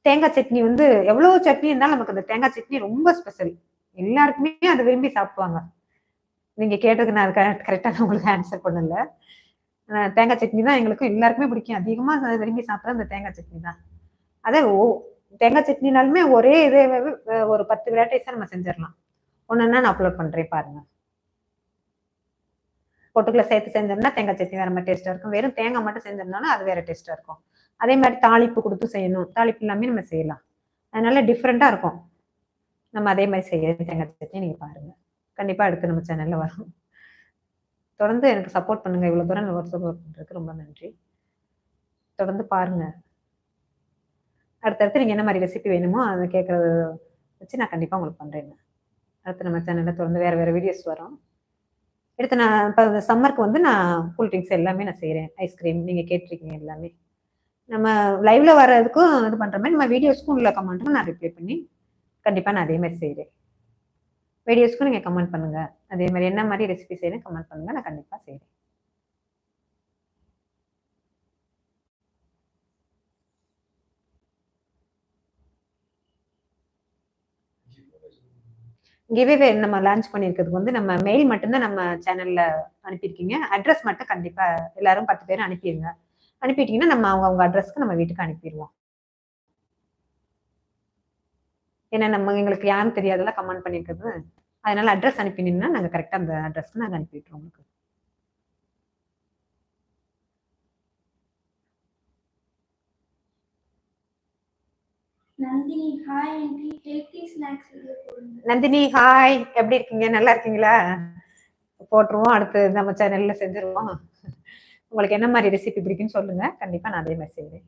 தேங்காய் சட்னி வந்து எவ்வளவு சட்னி இருந்தாலும் நமக்கு அந்த தேங்காய் சட்னி ரொம்ப ஸ்பெஷல். எல்லாருக்குமே அதை விரும்பி சாப்பிடுவாங்க. நீங்க கேட்டதுக்கு நான் கரெக்டா உங்களுக்கு ஆன்சர் பண்ணல. தேங்காய் சட்னி தான் எங்களுக்கு எல்லாருக்குமே பிடிக்கும். அதிகமா விரும்பி சாப்பிட்றது அந்த தேங்காய் சட்னி தான். அதே தேங்காய் சட்னினாலுமே ஒரே இதே ஒரு 10 வெரைட்டிஸா நம்ம செஞ்சிடலாம். ஒன்னொன்னா நான் அப்லோட் பண்றேன் பாருங்க. பொட்டுக்குள்ள சேர்த்து செஞ்சோம்னா தேங்காய் சட்னி வேற மாதிரி டேஸ்டா இருக்கும். வெறும் தேங்காய் மட்டும் செஞ்சோம்னாலும் அது வேற டேஸ்டா இருக்கும். அதே மாதிரி தாளிப்பு கொடுத்து செய்யணும். தாளிப்பு எல்லாமே நம்ம செய்யலாம். அதனால டிஃப்ரெண்டா இருக்கும். நம்ம அதே மாதிரி செய்ய தேங்காய் சட்னி நீங்க பாருங்க. கண்டிப்பா அடுத்து நம்ம சேனல்ல வரும். தொடர்ந்து எனக்கு சப்போர்ட் பண்ணுங்க. இவ்வளவு தூரம் சப்போர்ட் பண்றதுக்கு ரொம்ப நன்றி. தொடர்ந்து பாருங்க. அடுத்தடுத்து நீங்க என்ன மாதிரி ரெசிபி வேணுமோ அதை கேட்கறத வச்சு நான் கண்டிப்பா உங்களுக்கு பண்றேன். அடுத்து நம்ம சேனல்ல தொடர்ந்து வேற வேற வீடியோஸ் வரும். அடுத்து நான் இப்போ சம்மருக்கு வந்து நான் கூல் ட்ரிங்க்ஸ் எல்லாமே நான் செய்கிறேன். ஐஸ்கிரீம் நீங்கள் கேட்டிருக்கீங்க எல்லாமே. நம்ம லைவ்ல வர்றதுக்கும் இது பண்ணுற மாதிரி நம்ம வீடியோஸ்க்கும் உள்ள கமெண்ட்டுக்கும் நான் ரிப்ளை பண்ணி கண்டிப்பாக நான் அதே மாதிரி செய்கிறேன். வீடியோஸ்க்கும் நீங்கள் கமெண்ட் பண்ணுங்க. அதே மாதிரி என்ன மாதிரி ரெசிபி செய்யணும் கமெண்ட் பண்ணுங்க, நான் கண்டிப்பாக செய்கிறேன். கிவ்அவே நம்ம லான்ச் பண்ணியிருக்கிறதுக்கு வந்து நம்ம மெயில் மட்டும்தான் நம்ம சேனல்ல அனுப்பியிருக்கீங்க. அட்ரஸ் மட்டும் கண்டிப்பா எல்லாரும் 10 பேரும் அனுப்பிடுங்க. அனுப்பிட்டீங்கன்னா நம்ம அவங்க அட்ரஸ்க்கு நம்ம வீட்டுக்கு அனுப்பிடுவோம். ஏன்னா நம்ம எங்களுக்கு யாரும் தெரியாதல கமெண்ட் பண்ணியிருக்கிறது. அதனால அட்ரஸ் அனுப்பினீங்கன்னா நாங்கள் கரெக்டாக அந்த அட்ரஸ்க்கு நாங்கள் அனுப்பிவிட்டுருவோம் உங்களுக்கு. Nandini, hi aunty, healthy snacks video போடுங்க. நந்தினி ஹாய், எப்படி இருக்கீங்க? நல்லா இருக்கீங்களா? போட்டுருவோம். அடுத்து நம்ம சேனல்ல செஞ்சிருவோம். உங்களுக்கு என்ன மாதிரி ரெசிபி பிடிக்குன்னு சொல்லுங்க, கண்டிப்பா நான் அதே மாதிரி செய்வேன்.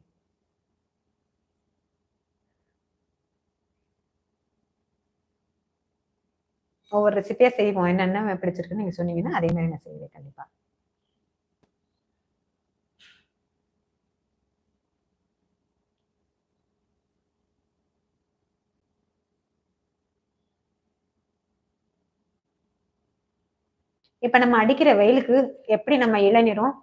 ஒவ்வொரு ரெசிபியா செய்வோம். என்னென்ன பிடிச்சிருக்குன்னு நீங்க சொன்னீங்கன்னா அதே மாதிரி நான் செய்வேன் கண்டிப்பா. இப்ப நம்ம அடிக்கிற வெயிலுக்கு எப்படி நம்ம இளநீரும்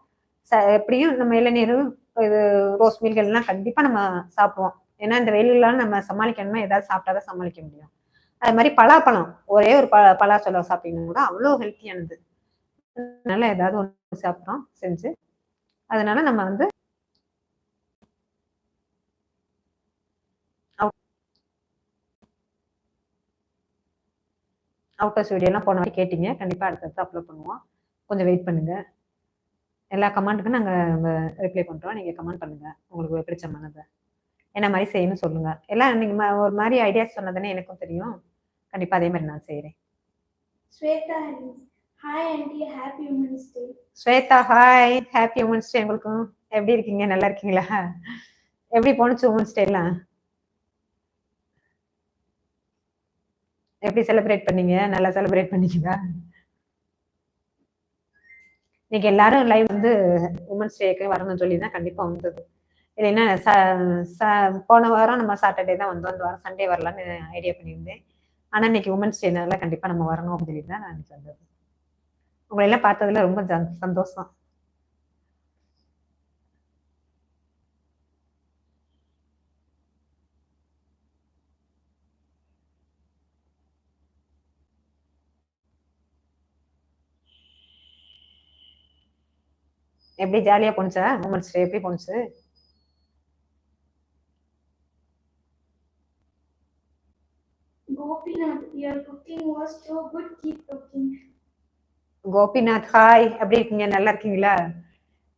எப்படியும் நம்ம இளநீரும் இது ரோஸ் மில்கள் எல்லாம் கண்டிப்பா நம்ம சாப்பிடுவோம். ஏன்னா இந்த வெயிலெல்லாம் நம்ம சமாளிக்கணும்னா ஏதாவது சாப்பிட்டாதான் சமாளிக்க முடியும். அது மாதிரி பலாப்பழம் ஒரே ஒரு பலாச்சொலம் சாப்பிட்டீங்கன்னா கூட அவ்வளோ ஹெல்த்தியானது. அதனால ஏதாவது ஒன்று சாப்பிட்றோம் செஞ்சு. அதனால நம்ம வந்து அவுட்டர்ஸ் வீடியோலாம் போன வாட்டி கேட்டீங்க. கண்டிப்பா அடுத்தடுத்து அப்லோட் பண்ணுவோம். கொஞ்சம் வெயிட் பண்ணுங்க. எல்லா கமெண்ட்டுக்கும் நாங்கள் ரிப்ளை பண்ணுறோம். நீங்கள் கமெண்ட் பண்ணுங்க உங்களுக்கு பிடிச்சமானதை. என்ன மாதிரி செய்யணும்னு சொல்லுங்க. எல்லாம் நீங்கள் ஒரு மாதிரி ஐடியாஸ் சொன்னதுன்னு எனக்கும் தெரியும். கண்டிப்பாக அதே மாதிரி நான் செய்கிறேன். Shweta, hi aunty, happy women's day. Shweta hi, happy women's day உங்களுக்கும். எப்படி இருக்கீங்க? நல்லா இருக்கீங்களா? எப்படி போனுச்சு உமன்ஸ் டேலாம்? எப்படி செலிப்ரேட் பண்ணீங்க? நல்லா செலிப்ரேட் பண்ணீங்களா? இன்னைக்கு எல்லாரும் லைவ் வந்து உமன்ஸ் டேக்கு வரணும்னு சொல்லி தான் கண்டிப்பாக வந்தது. இல்லைன்னா போன வாரம் நம்ம சாட்டர்டே தான் வந்தோம். இந்த வாரம் சண்டே வரலான்னு ஐடியா பண்ணியிருந்தேன். ஆனால் இன்னைக்கு உமன்ஸ் டேனால கண்டிப்பாக நம்ம வரணும் அப்படின்னு சொல்லி தான் நான் இன்னைக்கு வந்தது. உங்களை எல்லாம் பார்த்ததுல ரொம்ப சந்தோஷம். எப்படி ஜாலியா போணுச்சா உமன்ஸ் டே? எப்படி போணுச்சு? Gopinath, your cooking was so good. Keep cooking. Gopinath hi, எப்படி இருக்கீங்க? நல்லா இருக்கீங்களா?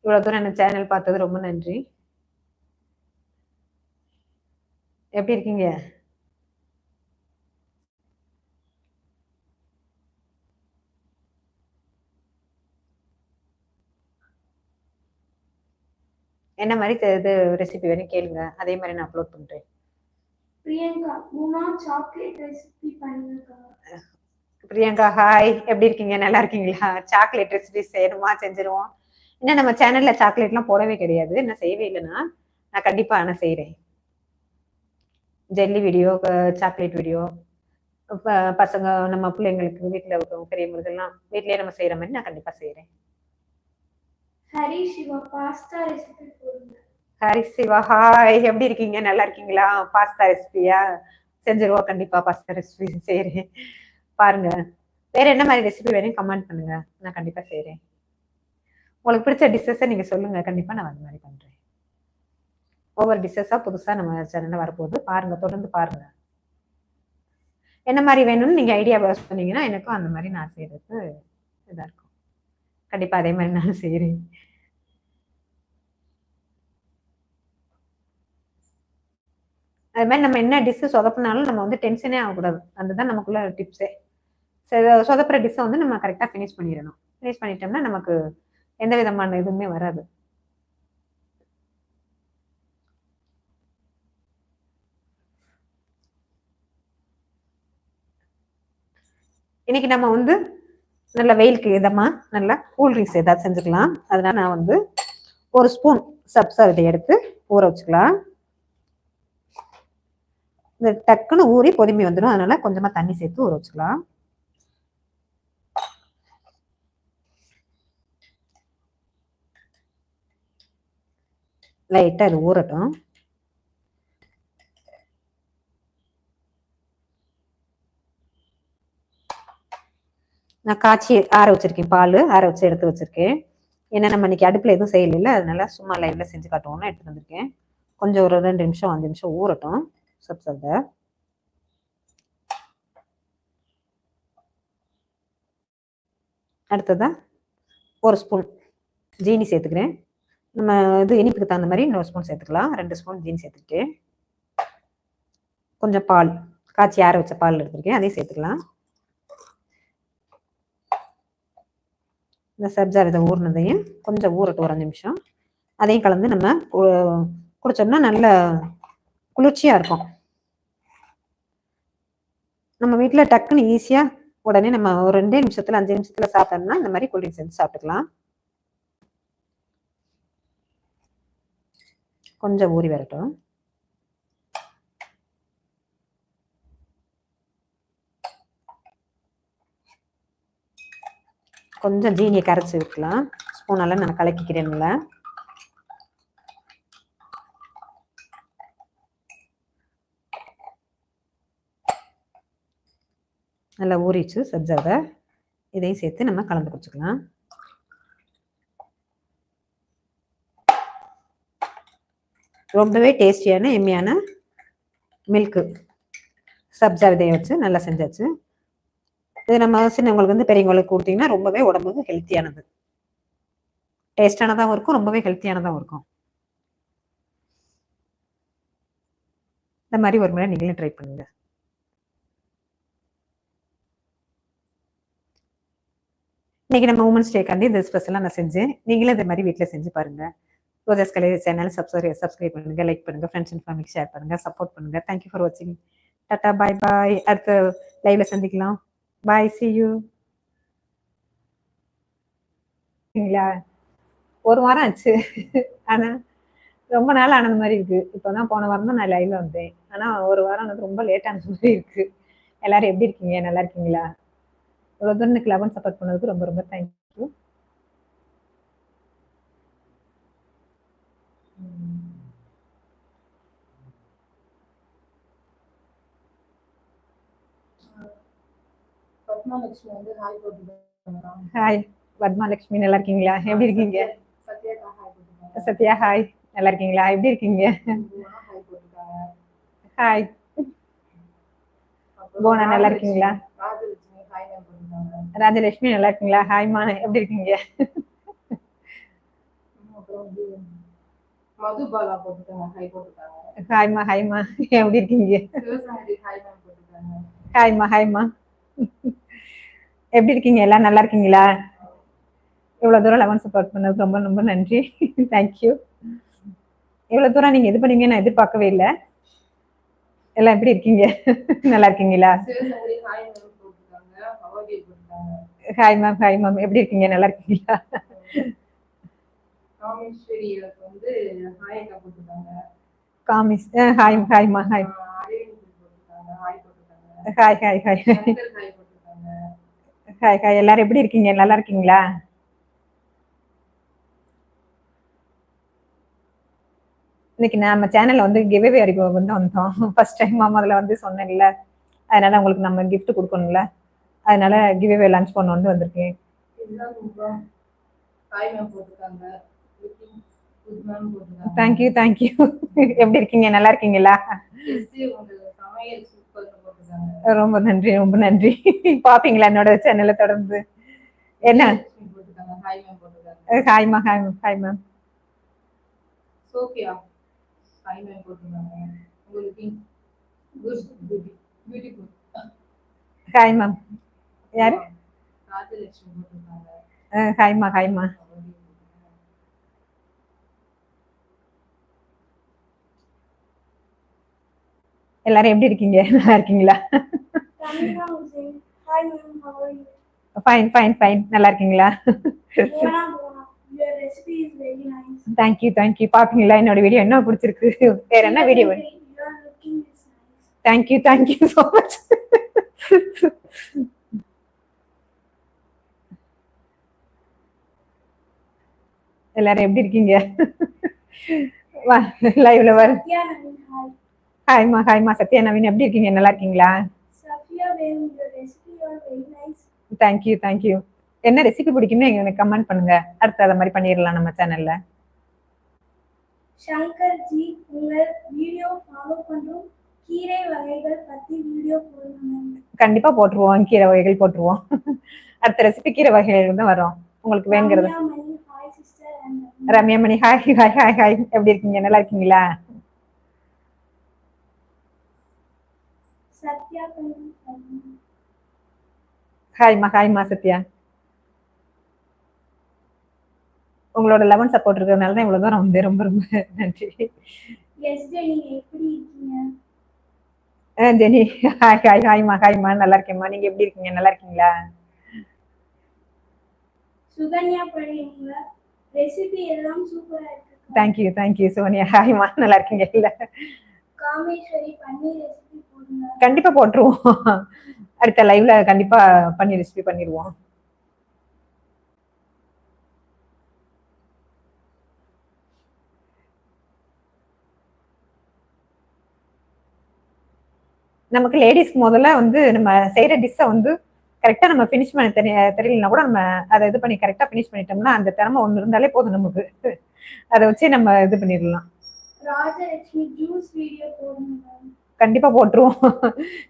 இவ்வளவு தூரம் என்ன சேனல் பார்த்தது ரொம்ப நன்றி. எப்படி இருக்கீங்க? என்ன மாதிரி இது ரெசிபி வேணும் கேளுங்க, அதே மாதிரி நான் அப்லோட் பண்றேன். பிரியங்கா, முனா சாக்லேட் ரெசிபி பண்ணுங்க. பிரியங்கா ஹாய், எப்படி இருக்கீங்க? நல்லா இருக்கீங்களா? சாக்லேட் ரெசிபி செய்யணுமா? செஞ்சிருவோம். இன்னும் நம்ம சேனல்ல சாக்லேட்லாம் போடவே கிடையாது, நான் செய்யவே இல்லைன்னா நான் கண்டிப்பா நான் செய்யறேன். ஜெல்லி வீடியோ, சாக்லேட் வீடியோ, பசங்க நம்ம பிள்ளைங்களுக்கு வீட்டுல பெரியவங்களுக்கெல்லாம் வீட்லயே நம்ம செய்யற மாதிரி நான் கண்டிப்பா செய்யறேன். ஹரி சிவா, பாஸ்தா ரெசிபி போடுங்க. ஹரி சிவா ஹாய், எப்படி இருக்கீங்க? நல்லா இருக்கீங்களா? பாஸ்தா ரெசிபியா? செஞ்சிருவோம், கண்டிப்பா பாஸ்தா ரெசிபி செய்யறேன். பாருங்க, வேற என்ன மாதிரி ரெசிபி வேணும் கமெண்ட் பண்ணுங்க, நான் கண்டிப்பா செய்யறேன். உங்களுக்கு பிடிச்ச டிஷ்ஷஸை நீங்க சொல்லுங்க, கண்டிப்பா நான் அந்த மாதிரி பண்றேன். ஒவ்வொரு டிஷ்ஷஸா புதுசா நம்ம சேனல்ல வரப்போகுது, பாருங்க, தொடர்ந்து பாருங்க. என்ன மாதிரி வேணும்னு நீங்க ஐடியா சொன்னீங்கன்னா எனக்கும் அந்த மாதிரி நான் செய்யறதுக்கு இதா இருக்கும். கண்டிப்பா அதே மாதிரி நான் செய்யறேன். அது மாதிரி நம்ம என்ன டிஷ் சொதப்பினாலும் நம்ம வந்து டென்ஷனே ஆகக்கூடாது, அதுதான் நமக்குள்ள டிப்ஸே. சொதப்புற டிஷ்ஷை வந்து நம்ம கரெக்டா ஃபினிஷ் பண்ணிடணும். ஃபினிஷ் பண்ணிட்டோம்னா நமக்கு எந்த விதமான இதுவுமே வராது. இன்னைக்கு நம்ம வந்து நல்ல வெயிலுக்கு இதமா நல்லா கூல் ட்ரிங்க்ஸ் ஏதாவது செஞ்சுக்கலாம். அதனால நான் வந்து ஒரு ஸ்பூன் சப்ஸா இதை எடுத்து ஊற வச்சுக்கலாம். இந்த டக்குன்னு ஊறி பொதுமி வந்துடும், அதனால கொஞ்சமா தண்ணி சேர்த்து ஊற வச்சுக்கலாம். லைட்டா இது ஊறட்டும். நான் காய்ச்சி ஆற வச்சிருக்கேன், பால் ஆற வச்சு எடுத்து வச்சிருக்கேன். ஏன்னா நம்ம இன்னைக்கு அடுப்புல எதுவும் செய்யல, அதனால சும்மா லைவ்ல செஞ்சு காட்டுவோம்னு எடுத்து வந்திருக்கேன். கொஞ்சம் ஒரு 2 நிமிஷம் 5 நிமிஷம் ஊறட்டும் சப்ஸை. அடுத்ததா ஒரு ஸ்பூன் ஜீனி சேர்த்துக்கிறேன். நம்ம இது இனிப்புக்கு தகுந்த மாதிரி இன்னொரு ஸ்பூன் சேர்த்துக்கலாம். 2 ஸ்பூன் ஜீனி சேர்த்துக்கிட்டு கொஞ்சம் பால், காய்ச்சி ஆற வச்ச பால் எடுத்துருக்கேன், அதையும் சேர்த்துக்கலாம். இந்த சப்ஜா விதை ஊறினதையும் கொஞ்சம் ஊறட்டும் ஒரு 5 நிமிஷம், அதையும் கலந்து நம்ம குடிச்சோம்னா நல்ல குளிர்ச்சியா இருக்கும். நம்ம வீட்டில் டக்குன்னு ஈஸியா உடனே நம்ம ஒரு 2 நிமிஷத்துல 5 நிமிஷத்துல சாப்பிட்டோம்னா இந்த மாதிரி கூல்ட்ரிங்க்ஸ் செஞ்சு சாப்பிட்டுக்கலாம். கொஞ்சம் ஊறி வரட்டும். கொஞ்சம் ஜீனியை கரைச்சி விட்டுலாம், ஸ்பூனால நான் கலக்கிக்கிறேன்ல. நல்லா ஊறிச்சு சப்ஜாவை, இதையும் சேர்த்து நம்ம கலந்து குடிச்சுக்கலாம். ரொம்பவே டேஸ்டியான எம்மியான மில்க்கு சப்ஜா விதையை வச்சு நல்லா செஞ்சாச்சு. இது நம்ம சின்னவங்களுக்கு வந்து பெரியவங்களுக்கு கொடுத்தீங்கன்னா ரொம்பவே உடம்புக்கு ஹெல்த்தியானது, டேஸ்டானதாகவும் இருக்கும், ரொம்பவே ஹெல்த்தியானதாகவும் இருக்கும். இந்த மாதிரி ஒரு முறை நீங்களும் ட்ரை பண்ணுங்க. இன்னைக்கு நம்ம உமன்ஸ் டேக்காண்டி இந்த ஸ்பெஷலாக நான் செஞ்சேன், நீங்களும் இந்த மாதிரி வீட்டில் செஞ்சு பாருங்க. ரோஜாஸ் கலை சேனல் சப்ஸ்கிரைப் பண்ணுங்க, லைக் பண்ணுங்க, ஃப்ரெண்ட்ஸ் அண்ட் ஃபேமிலிக்கு ஷேர் பண்ணுங்க, சப்போர்ட் பண்ணுங்க. தேங்க்யூ ஃபார் வாட்சிங். டாடா, பாய் பாய். அடுத்த லைவ்ல சந்திக்கலாம். பாய், see you. ஒரு வாரம் ஆச்சு, ஆனா ரொம்ப நாள் ஆனது மாதிரி இருக்கு. இப்பதான் போன வாரம் தான் நான் லைவ்ல வந்தேன், ஆனா ஒரு வாரம் ஆனது ரொம்ப லேட் ஆனது மாதிரி இருக்கு. எல்லாரும் எப்படி இருக்கீங்க? நல்லா இருக்கீங்களா? இவ்வளவு தூரம் எனக்கு 11 சப்போர்ட் பண்ணதுக்கு ரொம்ப ரொம்ப தேங்க்யூ. பத்மாலட்சுமி வந்து ஹாய் போட்டு ஹாய் பத்மாலட்சுமி, நல்லா இருக்கீங்களா? எப்படி இருக்கீங்க? சத்யா ஹாய், நல்லா இருக்கீங்களா? எப்படி இருக்கீங்க? ஹாய் போனா, நல்லா இருக்கீங்களா? ராஜலட்சுமி நல்லா இருக்கீங்களா? ஹாய்மா, எப்படி இருக்கீங்க? மதுபாலா போட்டுருக்காங்க, ஹாய் போட்டுருக்காங்க. ஹாய்மா ஹாய்மா, எப்படி இருக்கீங்க? சிவசாரி ஹாய் மேம் போட்டுருக்காங்க. ஹாய்மா ஹாய்மா, எப்படி இருக்கீங்க? எல்லாம் நல்லா இருக்கீங்களா? இவ்வளவு தூரம் லெவன் சப்போர்ட் பண்ணது ரொம்ப ரொம்ப நன்றி. தேங்க்யூ. இவ்வளவு தூரம் நீங்க இது பண்ணீங்க நான் எதிர்பார்க்கவே இல்லை. எல்லாம் எப்படி இருக்கீங்க? நல்லா இருக்கீங்களா? சிவசாரி ஹாய் மேம் போட்டுருக்காங்க, பவாபி போட்டுருக்காங்க. ஹாய் மேம் ஹாய் மேம், எப்படி இருக்கீங்க? நல்லா இருக்கீங்களா? காமேஸ்வரி வந்து ஹாய் அக்கா போட்டுருக்காங்க. காமிஸ் ஹாய் ஹாய்மா ஹாய். அரவிந்த் போட்டுருக்காங்க, ஹாய் போட்டுருக்காங்க. Hi hi hi Shankar hi போட்டுருக்காங்க. ஹாய் ஹாய், எல்லாரும் எப்படி இருக்கீங்க? நல்லா இருக்கீங்களா? இன்னைக்கு நம்ம சேனல்ல வந்து கிவ்அவே அறிமுகம் வந்து வந்தோம். ஃபர்ஸ்ட் டைம் முதல்ல வந்து சொன்னேன்ல, அதனால உங்களுக்கு நம்ம gift கொடுக்கணும்ல, அதனால கிவ்அவே லான்ச் பண்ண வந்து வந்திருக்கேன். ஹாய் மேம் போட்டுருக்காங்க. குட் மேம் போட்டுருக்காங்க. Thank you thank you. எப்படி இருக்கீங்க? நல்லா இருக்கீங்களா? உங்களுக்கு சமையல் சூப்பர் போட்டுருக்காங்க. ரொம்ப நன்றி ரொம்ப நன்றி. பாப்பீங்களா என்னோட சேனலை தொடர்ந்து? என்ன போட்டுருக்காங்க, ஹாய் மேம் போட்டுருக்காங்க. ஹாய்மா hi hi ma'am. Sofia hi ma'am போட்டுருக்காங்க. உங்களுக்கு பியூட்டிஃபுல் ஹாய் மேம். யாரு? ராஜலட்சுமி போட்டுருக்காங்க. ஹாய்மா ஹாய்மா. எல்லாரும் எப்படி இருக்கீங்க? நல்லா இருக்கீங்களா? Tamina Hussain, hi ma'am, how are you? Fine fine fine, நல்லா இருக்கீங்களா? Bona Bona, your recipe is very nice. Thank you thank you. பாப்பீங்களா என்னோட வீடியோ? என்ன பிடிச்சிருக்கு? வேற என்ன video? You are looking this nice. Thank you thank you so much. எல்லாரும் எப்படி இருக்கீங்க? வா லைவ்ல வர. Satya Navin, hi. ஹாய்மா ஹாய்மா. Sathya Naveen, எப்படி இருக்கீங்க? நல்லா இருக்கீங்களா? Safia Bem, your recipe are very nice. Thank you thank you. என்ன ரெசிபி பிடிக்கும்னு எனக்கு கமெண்ட் பண்ணுங்க, அடுத்து அதை மாதிரி பண்ணிடலாம் நம்ம சேனல்ல. சங்கர் ஜி, உங்கள் வீடியோ ஃபாலோ பண்றோம். கீரை வகைகள் பத்தி வீடியோ போடுங்க. கண்டிப்பா போட்டுருவோம், கீரை வகைகள் போட்டுருவோம். அடுத்த ரெசிபி கீரை வகைகள் தான் வரும் உங்களுக்கு வேணுங்கிறது. Hi sister and Ramyamani hi hi hi hi, எப்படி இருக்கீங்க? நல்லா இருக்கீங்களா? சத்யா ஹாய்மா ஹாய்மா சத்யா. உங்களோட 11 சப்போர்ட் இருக்கிறதுனால தான் இவ்வளவு தூரம் வந்து ரொம்ப ரொம்ப நன்றி. எஸ் ஜெனி, எப்படி இருக்கீங்க? ஜெனி ஹாய் ஹாய் ஹாய்மா ஹாய்மா, நல்லா இருக்கேம்மா. நீங்க எப்படி இருக்கீங்க? நல்லா இருக்கீங்களா? சுகன்யா படி, உங்க ரெசிபி எல்லாம் சூப்பரா இருக்கு. Thank you thank you Sonia. ஹாய்மா, நல்லா இருக்கீங்க? இல்ல காமேஸ்வரி, பன்னீர் ரெசிபி போடுங்க. கண்டிப்பா போட்டுருவோம், அடுத்த லைவ்ல கண்டிப்பா பன்னீர் ரெசிபி பண்ணிடுவோம். நமக்கு லேடிஸ்க்கு முதல்ல வந்து நம்ம செய்யற டிஷ்ஷை வந்து கரெக்டா நம்ம ஃபினிஷ் பண்ண தெரியலனா கூட நம்ம அதை இது பண்ணி கரெக்டா ஃபினிஷ் பண்ணிட்டோம்னா அந்த திறமை ஒண்ணு இருந்தாலே போதும் நமக்கு. அதை வச்சு நம்ம இது பண்ணிடலாம். ராஜலட்சுமி, ஜூஸ் வீடியோ போடுங்க. கண்டிப்பா போட்டுருவோம்.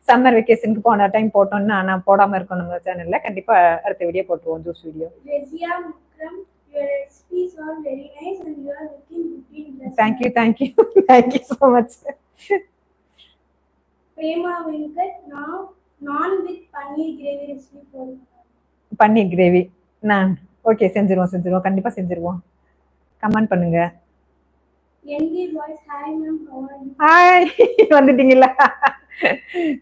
சம்மர் வெக்கேஷனுக்கு போன டைம் போட்டோம்னா நான் போடாம இருக்கோம் நம்ம சேனல்ல. கண்டிப்பா அடுத்த வீடியோ போட்டுருவோம், juice video. Resiya Mukram, your recipes are very nice and you are looking good in dress. Thank you thank you thank you so much. Prema Venkat, நான் வித் பன்னீர் கிரேவி ரெசிபி போடுங்க. பன்னீர் கிரேவி நான் ஓகே செஞ்சிருவோம் கண்டிப்பா செஞ்சிருவோம். கமெண்ட் பண்ணுங்க. NV boys, hi ma'am, how are you? Hi, வந்துட்டீங்களா?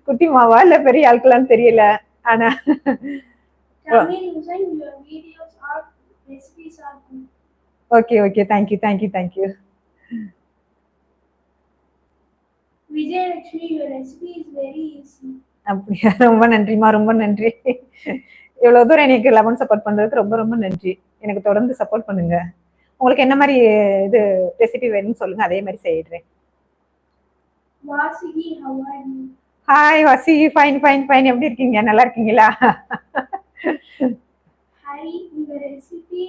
குட்டி மாவா இல்ல பெரிய ஆட்களான்னு தெரியல. ஆனா Tamil Hussain, your videos are recipes are good. Okay okay thank you thank you thank you. Vijayalakshmi, your recipe is very easy. அப்படியா? ரொம்ப நன்றிமா, ரொம்ப நன்றி. இவ்வளவு தூரம் எனக்கு 11 சப்போர்ட் பண்றதுக்கு ரொம்ப ரொம்ப நன்றி. எனக்கு தொடர்ந்து சப்போர்ட் பண்ணுங்க. உங்களுக்கு என்ன மாதிரி இது ரெசிபி வேணும்னு சொல்லுங்க, அதே மாதிரி செய்யறேன். Vasuki, how are you? Hi வாசி, ஃபைன் ஃபைன் ஃபைன், எப்படி இருக்கீங்க? நல்லா இருக்கீங்களா? ஹரி, உங்க ரெசிபி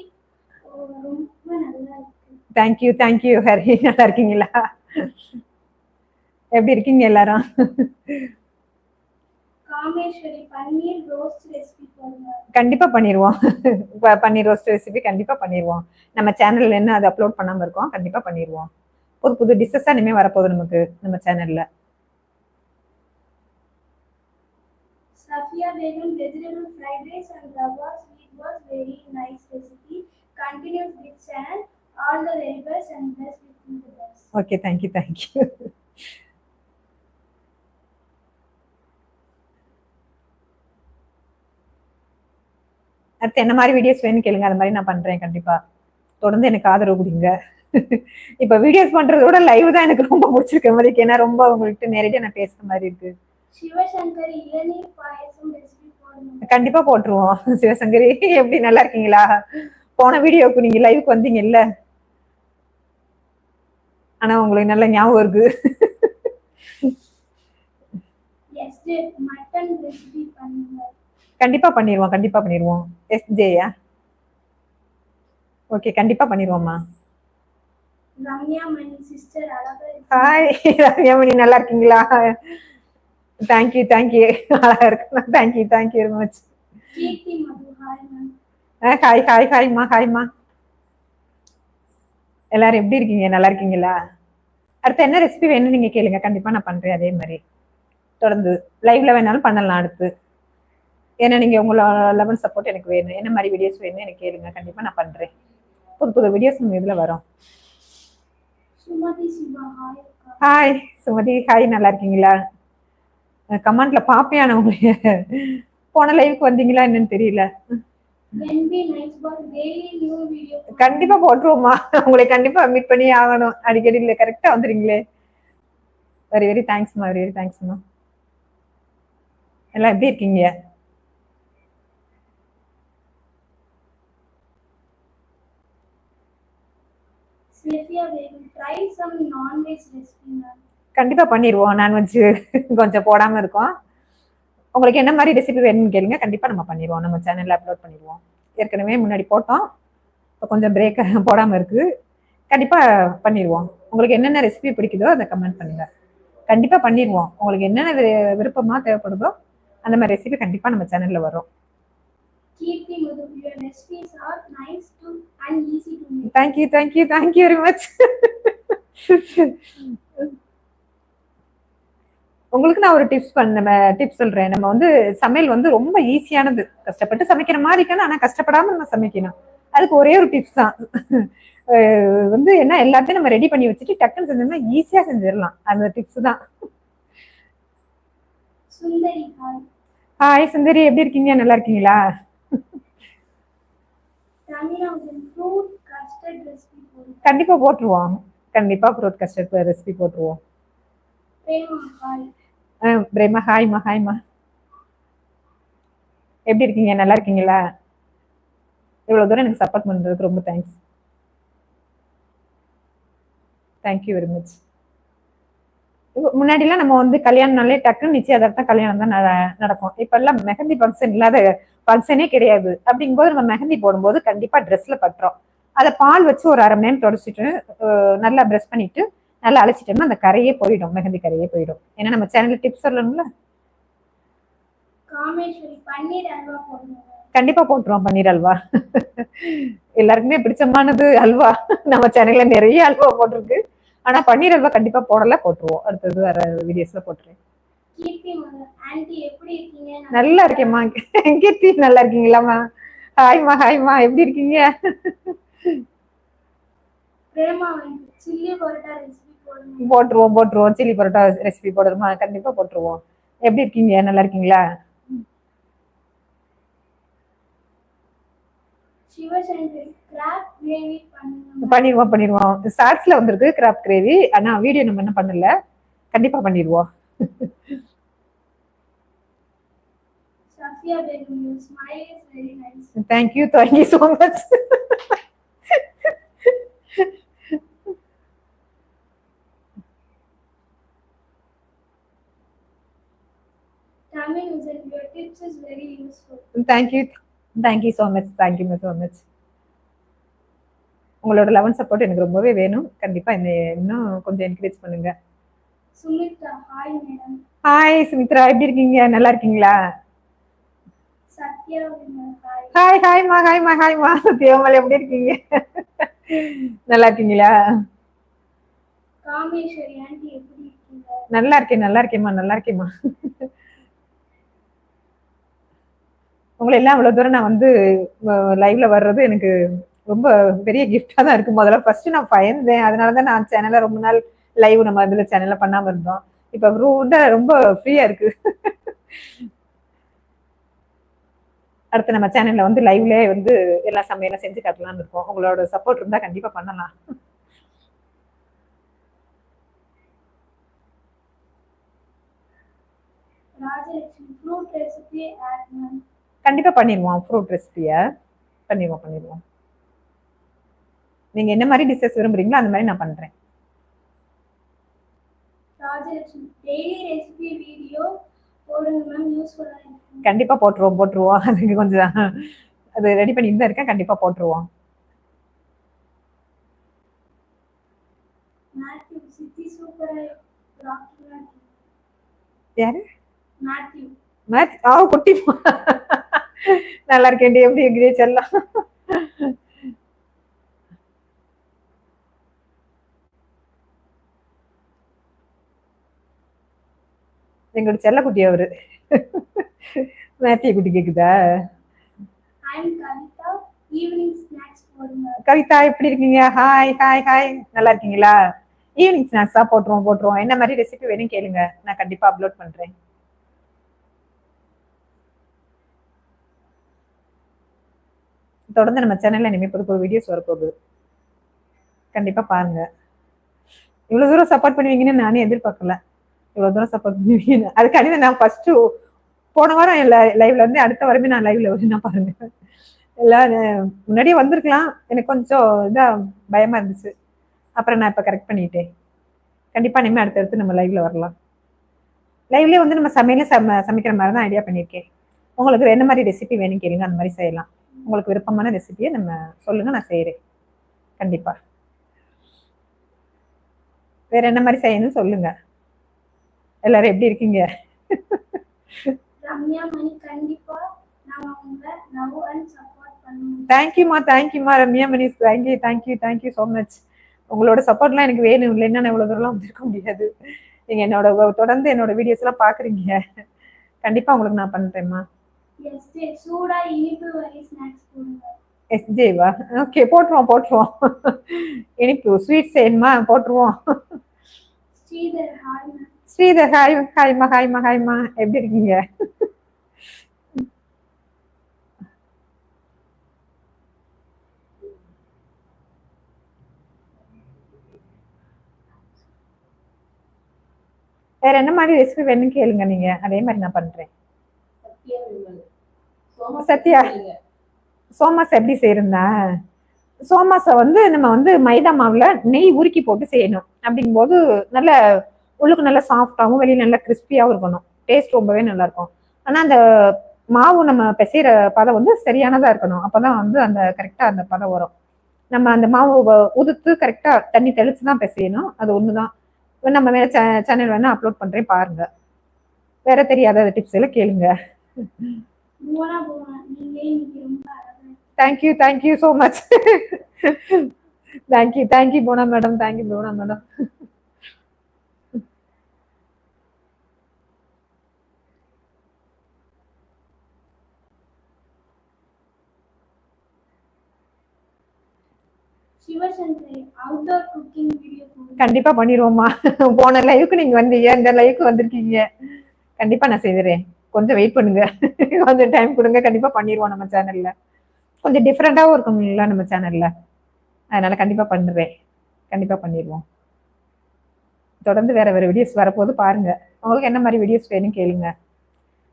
ரொம்ப நல்லா இருக்கு. தேங்க்யூ ஹரி. நல்லா இருக்கீங்களா? எப்படி இருக்கீங்க எல்லாரும்? காமேஸ்வரி பன்னீர் ரோஸ்ட் ரெசிபி போடுங்க. கண்டிப்பா பண்ணிடுவோம். பன்னீர் ரோஸ்ட் ரெசிபி கண்டிப்பா பண்ணிடுவோம். நம்ம சேனல்ல என்ன அது அப்லோட் பண்ணாம இருக்கோம், கண்டிப்பா பண்ணிடுவோம். புது புது டிஷ்ஷஸா இனிமே வரப்போகுது நமக்கு நம்ம சேனல்ல. Safia Begum vegetable fried rice and rava sweet was very nice recipe. Continues with channel. All the very best and best with you the best. Okay, thank you. அடுத்து என்ன மாதிரி வீடியோஸ் வேணும்னு கேளுங்க, அது மாதிரி நான் பண்றேன் கண்டிப்பா. தொடர்ந்து எனக்கு ஆதரவு கொடுங்க. இப்ப வீடியோஸ் பண்றதோட லைவ் தான் எனக்கு ரொம்ப பிடிச்சிருக்க மாதிரி இருக்கு. ஏன்னா ரொம்ப உங்கள்கிட்ட நேரடியா நான் பேசுற மாதிரி இருக்கு. சிவசங்கரி இளநீர் பாயசம் ரெசிபி போடுங்க. கண்டிப்பா போட்டுருவோம். சிவசங்கரி எப்படி நல்லா இருக்கீங்களா? போன வீடியோக்கு நீங்க லைவுக்கு வந்தீங்கல்ல, ஆனா உங்களுக்கு நல்ல ஞாபகம் இருக்கு. மட்டன் ரெசிபி பண்ணுங்க. கண்டிப்பா பண்ணிடுவோம். எஸ்ஜேயா? ஓகே, கண்டிப்பா பண்ணிடுவோம்மா. ரம்யாமணி சிஸ்டர் அழகா. ஹாய் ரம்யாமணி, நல்லா இருக்கீங்களா? தேங்க்யூ. அழகா இருக்கு. Thank you very much. Keerthi Madhu hi ma'am. ஹாய்மா. எல்லாரும் எப்படி இருக்கீங்க? நல்லா இருக்கீங்களா? அடுத்து என்ன ரெசிபி வேணும்னு நீங்க கேளுங்க, கண்டிப்பா நான் பண்றேன். அதே மாதிரி தொடர்ந்து லைவ்ல வேணாலும் பண்ணலாம் அடுத்து. ஏன்னா நீங்க உங்களோட லெவல் சப்போர்ட் எனக்கு வேணும். என்ன மாதிரி வீடியோஸ் வேணும் எனக்கு கேளுங்க, கண்டிப்பா நான் பண்றேன். புது வீடியோஸ் நம்ம இதுல வரும். Sumathi Siva hi Sumathi, hi. நல்லா இருக்கீங்களா? கமெண்ட்ல பாப்பேன். உங்களுக்கு போன லைவுக்கு வந்தீங்களா என்னன்னு தெரியல. கண்டிப்பா போட்டுருவோமா, உங்களை கண்டிப்பா மீட் பண்ணி ஆகணும். அடிக்கடி இல்ல, கரெக்டா வந்துருங்களே. வெரி தேங்க்ஸ்மா. எல்லாம் எப்படி இருக்கீங்க? கண்டிப்பா பண்ணிடுவோம். நான்வெஜ் கொஞ்சம் போடாம இருக்கோம். உங்களுக்கு என்ன மாதிரி ரெசிபி வேணும்னு கேளுங்க, கண்டிப்பா நம்ம பண்ணிடுவோம். நம்ம சேனல்ல அப்லோட் பண்ணிடுவோம். ஏற்கனவே முன்னாடி போட்டோம், இப்போ கொஞ்சம் பிரேக் போடாம இருக்கு. கண்டிப்பா பண்ணிடுவோம். உங்களுக்கு என்னென்ன ரெசிபி பிடிக்குதோ அதை கமெண்ட் பண்ணுங்க, கண்டிப்பா பண்ணிடுவோம். உங்களுக்கு என்னென்ன விருப்பமா தேவைப்படுதோ அந்த மாதிரி ரெசிபி கண்டிப்பா நம்ம சேனல்ல வரும். Kirti Madhu, your recipes are nice to and easy to make. Thank you very much. உங்களுக்கு நான் ஒரு டிப்ஸ் சொல்றேன். நம்ம வந்து சமையல் வந்து ரொம்ப ஈஸியானது. கஷ்டப்பட்டு சமைக்கிற மாதிரி இருக்கணும், ஆனா கஷ்டப்படாம நம்ம சமைக்கணும். அதுக்கு ஒரே ஒரு டிப்ஸ் தான். வந்து என்ன, எல்லாத்தையும் நம்ம ரெடி பண்ணி வச்சுட்டு டக்குன்னு செஞ்சோம்னா ஈஸியா செஞ்சிடலாம். அந்த டிப்ஸ் தான். சுந்தரி ஹாய் சுந்தரி, எப்படி இருக்கீங்க? நல்லா இருக்கீங்களா? கண்டிப்பா போட்டுருவோம். கண்டிப்பா ஃப்ரூட் கஸ்டர்ட் ரெசிபி போட்டுருவோம். பிரேமா ஹாய்மா. எப்படி இருக்கீங்க? நல்லா இருக்கீங்களா? இவ்வளவு தூரம் எனக்கு சப்போர்ட் பண்றதுக்கு ரொம்ப தேங்க்யூ வெரி மச். முன்னாடிலாம் நம்ம வந்து கல்யாணம்னாலே டக்குன்னு நிச்சயதார்த்தம் கல்யாணம் தான் நடக்கும். இப்ப எல்லாம் மெஹந்தி ஃபங்க்ஷன் இல்லாத ஃபங்க்ஷனே கிடையாது. அப்படிங்கும்போது நம்ம மெஹந்தி போடும்போது கண்டிப்பா ட்ரெஸ்ல பட்டுரும். அதை பால் வச்சு ஒரு 1/2 மணி நேரம் தொடச்சிட்டு நல்லா ப்ரெஷ் பண்ணிட்டு நல்லா அழைச்சிட்டோம்னா அந்த கரையே போயிடும், மெஹந்தி கரையே போயிடும். ஏன்னா நம்ம சேனல்ல டிப்ஸ் சொல்லணும்ல. கண்டிப்பா போட்டுருவோம் பன்னீர் அல்வா. எல்லாருக்குமே பிடிச்சமானது அல்வா. நம்ம சேனல்ல நிறைய அல்வா போட்டிருக்கு, ஆனா பன்னீர் அல்வா கண்டிப்பா போட்டுருவோம். அடுத்தது வர வீடியோஸ்ல போட்டுருவேன். நல்லா இருக்கேம்மா. கீர்த்தி நல்லா இருக்கீங்களாமா? ஹாய்மா, எப்படி இருக்கீங்க? போட்டுருவோம். சில்லி பரோட்டா ரெசிபி போடுறோமா? கண்டிப்பா போட்டுருவோம். எப்படி இருக்கீங்க? நல்லா இருக்கீங்களா? பண்ணிடுவோம். ஷார்ட்ஸ்ல வந்திருக்கு கிராப் கிரேவி, ஆனா வீடியோ நம்ம என்ன பண்ணல. கண்டிப்பா பண்ணிடுவோம். Thank you so much. Your tips is very useful. Thank you so much. உங்களோட லவ் அண்ட் சப்போர்ட் எனக்கு ரொம்பவே வேணும். கண்டிப்பா இன்னும் கொஞ்சம் என்கரேஜ் பண்ணுங்க. Sumitra, hi madam. Hi Sumitra, எப்படி இருக்கீங்க? நல்லா இருக்கீங்களா? Satya, hi. ஹாய் ஹாய்மா சத்யாமல் எப்படி இருக்கீங்க? நல்லா இருக்கீங்களா? Kameshwari aunty, எப்படி இருக்கீங்க? நல்லா இருக்கேம்மா. உங்களை எல்லாம் இவ்வளவு தூரம் நான் வந்து லைவ்ல வர்றது எனக்கு ரொம்ப பெரிய கிஃப்டா தான் இருக்கு. முதல்ல ஃபர்ஸ்ட் நான் பயந்தேன், அதனாலதான் நான் சேனல்ல ரொம்ப நாள் லைவ் நம்ம இதுல சேனல்ல பண்ணாம இருந்தோம். இப்ப ரொம்ப ஃப்ரீயா இருக்கு. அடுத்து நம்ம சேனல்ல வந்து லைவ்ல வந்து எல்லா சமையலும் செஞ்சு காட்டலாம்னு இருக்கோம். உங்களோட சப்போர்ட் இருந்தா கண்டிப்பா பண்ணலாம். Rajalakshmi, fruit recipe add ma'am. கண்டிப்பா பண்ணிடுவோம். ஃப்ரூட் ரெசிபிய பண்ணிடுவோம். நீங்க என்ன மாதிரி டிஷஸ் விரும்புறீங்களோ அந்த மாதிரி நான் பண்றேன். ராஜலட்சுமி, daily recipe video போடுங்க மேம், யூஸ்ஃபுல்லா இருக்கும். கண்டிப்பா போட்டுருவோம். அதுக்கு கொஞ்சம் அது ரெடி பண்ணிட்டு தான் இருக்கேன். கண்டிப்பா போட்டுருவோம். மேத்யூ, சித்தி சூப்பரா ராக்கிங்களா? யாரு? மேத்யூ. குட்டி நல்லா இருக்கேன்டி, எப்படி இருக்கிறீ செல்லம்? எங்களோட செல்ல குட்டி அவரு. மேத்திய குட்டி கேக்குதா? I'm கவிதா, ஈவினிங் ஸ்நாக்ஸ் போடுங்க. கவிதா எப்படி இருக்கீங்க? ஹாய் நல்லா இருக்கீங்களா? ஈவினிங் ஸ்நாக்ஸா போட்டுருவோம். என்ன மாதிரி ரெசிபி வேணும் கேளுங்க, நான் கண்டிப்பா அப்லோட் பண்றேன். தொடர்ந்து நம்ம சேனல்ல இனிமே புது வீடியோஸ் வரப்போகுது. கண்டிப்பா பாருங்க. இவ்வளவு தூரம் சப்போர்ட் பண்ணுவீங்கன்னு நானே எதிர்பார்க்கல. இவ்வளவு தூரம் சப்போர்ட் பண்ணுவீங்க அதுக்காண்டி நான் ஃபர்ஸ்ட் போன வாரம் லைவ்ல இருந்து அடுத்த வாரமே நான் லைவ்ல வந்து பாருங்க. எல்லாம் முன்னாடியே வந்திருக்கலாம், எனக்கு கொஞ்சம் இதா பயமா இருந்துச்சு. அப்புறம் நான் இப்ப கரெக்ட் பண்ணிட்டேன். கண்டிப்பா இனிமே அடுத்தடுத்து நம்ம லைவ்ல வரலாம். லைவ்லயே வந்து நம்ம சமைக்கிற மாதிரி தான் ஐடியா பண்ணியிருக்கேன். உங்களுக்கு என்ன மாதிரி ரெசிபி வேணும் கேளுங்க, அந்த மாதிரி செய்யலாம். உங்களுக்கு விருப்பமான ரெசிபியை நம்ம சொல்லுங்க, நான் செய்யறேன் கண்டிப்பா. வேற என்ன மாதிரி செய்யணும்னு சொல்லுங்க. எல்லாரும் எப்படி இருக்கீங்க? ரம்யா மணி, கண்டிப்பா நாம உங்க லவ் அண்ட் சப்போர்ட் பண்ணுவோம். தேங்க்யூமா ரம்யா மணி, தேங்க்யூ சோ மச். உங்களோட சப்போர்ட்லாம் எனக்கு வேணும், இல்லைன்னா நான் இவ்வளவு தூரம்லாம் வந்திருக்க முடியாது. நீங்க தொடர்ந்து என்னோட வீடியோஸ் எல்லாம் பாக்குறீங்க, கண்டிப்பா உங்களுக்கு நான் பண்றேன்மா. எஸ்ஜே, சூடா இனிப்பு வரி ஸ்நாக்ஸ் போடுங்க. எஸ்ஜேவா? ஓகே, போட்டுருவோம். இனிப்பு ஸ்வீட் செய்யணுமா? போட்டுருவோம். ஸ்ரீதர் ஹாய்மா, எப்படி இருக்கீங்க? வேற என்ன மாதிரி ரெசிபி வேணும்னு கேளுங்க, நீங்க அதே மாதிரி நான் பண்றேன். சத்யா, சோமாஸ் எப்படி செய்யறா? சோமாஸை வந்து நம்ம வந்து மைதா மாவுல நெய் உருக்கி போட்டு செய்யணும். அப்படிங்கும்போது நல்ல உள்ளுக்கு நல்லா சாஃப்டாகவும் வெளியே நல்லா கிறிஸ்பியாகவும் இருக்கணும். டேஸ்ட் ரொம்பவே நல்லா இருக்கும். ஆனா அந்த மாவு நம்ம பிசைற பதம் வந்து சரியானதா இருக்கணும். அப்பதான் வந்து அந்த கரெக்டா அந்த பதம் வரும். நம்ம அந்த மாவு உதுத்து கரெக்டா தண்ணி தெளிச்சுதான் பிசையணும். அது ஒண்ணுதான். நம்ம வேற சேனல் வேணா அப்லோட் பண்றேன், பாருங்க. வேற தெரியாத டிப்ஸ் எல்லாம் கேளுங்க. Thank you so much. தேங்க்யூ போனா மேடம். கண்டிப்பா பண்ணிடுவோம்மா. போன லைவுக்கு நீங்க வந்தீங்க, இந்த லைவுக்கு வந்திருக்கீங்க. கண்டிப்பா நான் செய்யறேன். கொஞ்சம் வெயிட் பண்ணுங்க, கொஞ்சம் டைம் கொடுங்க. கண்டிப்பா பண்ணிடுவோம். நம்ம சேனல்ல கொஞ்சம் டிஃப்ரெண்டாவும் இருக்கும்ல நம்ம சேனல்ல, அதனால கண்டிப்பா பண்ணிடுவோம். தொடர்ந்து வேற வீடியோஸ் வரப்போது, பாருங்க. உங்களுக்கு என்ன மாதிரி வீடியோஸ் வேணும் கேளுங்க.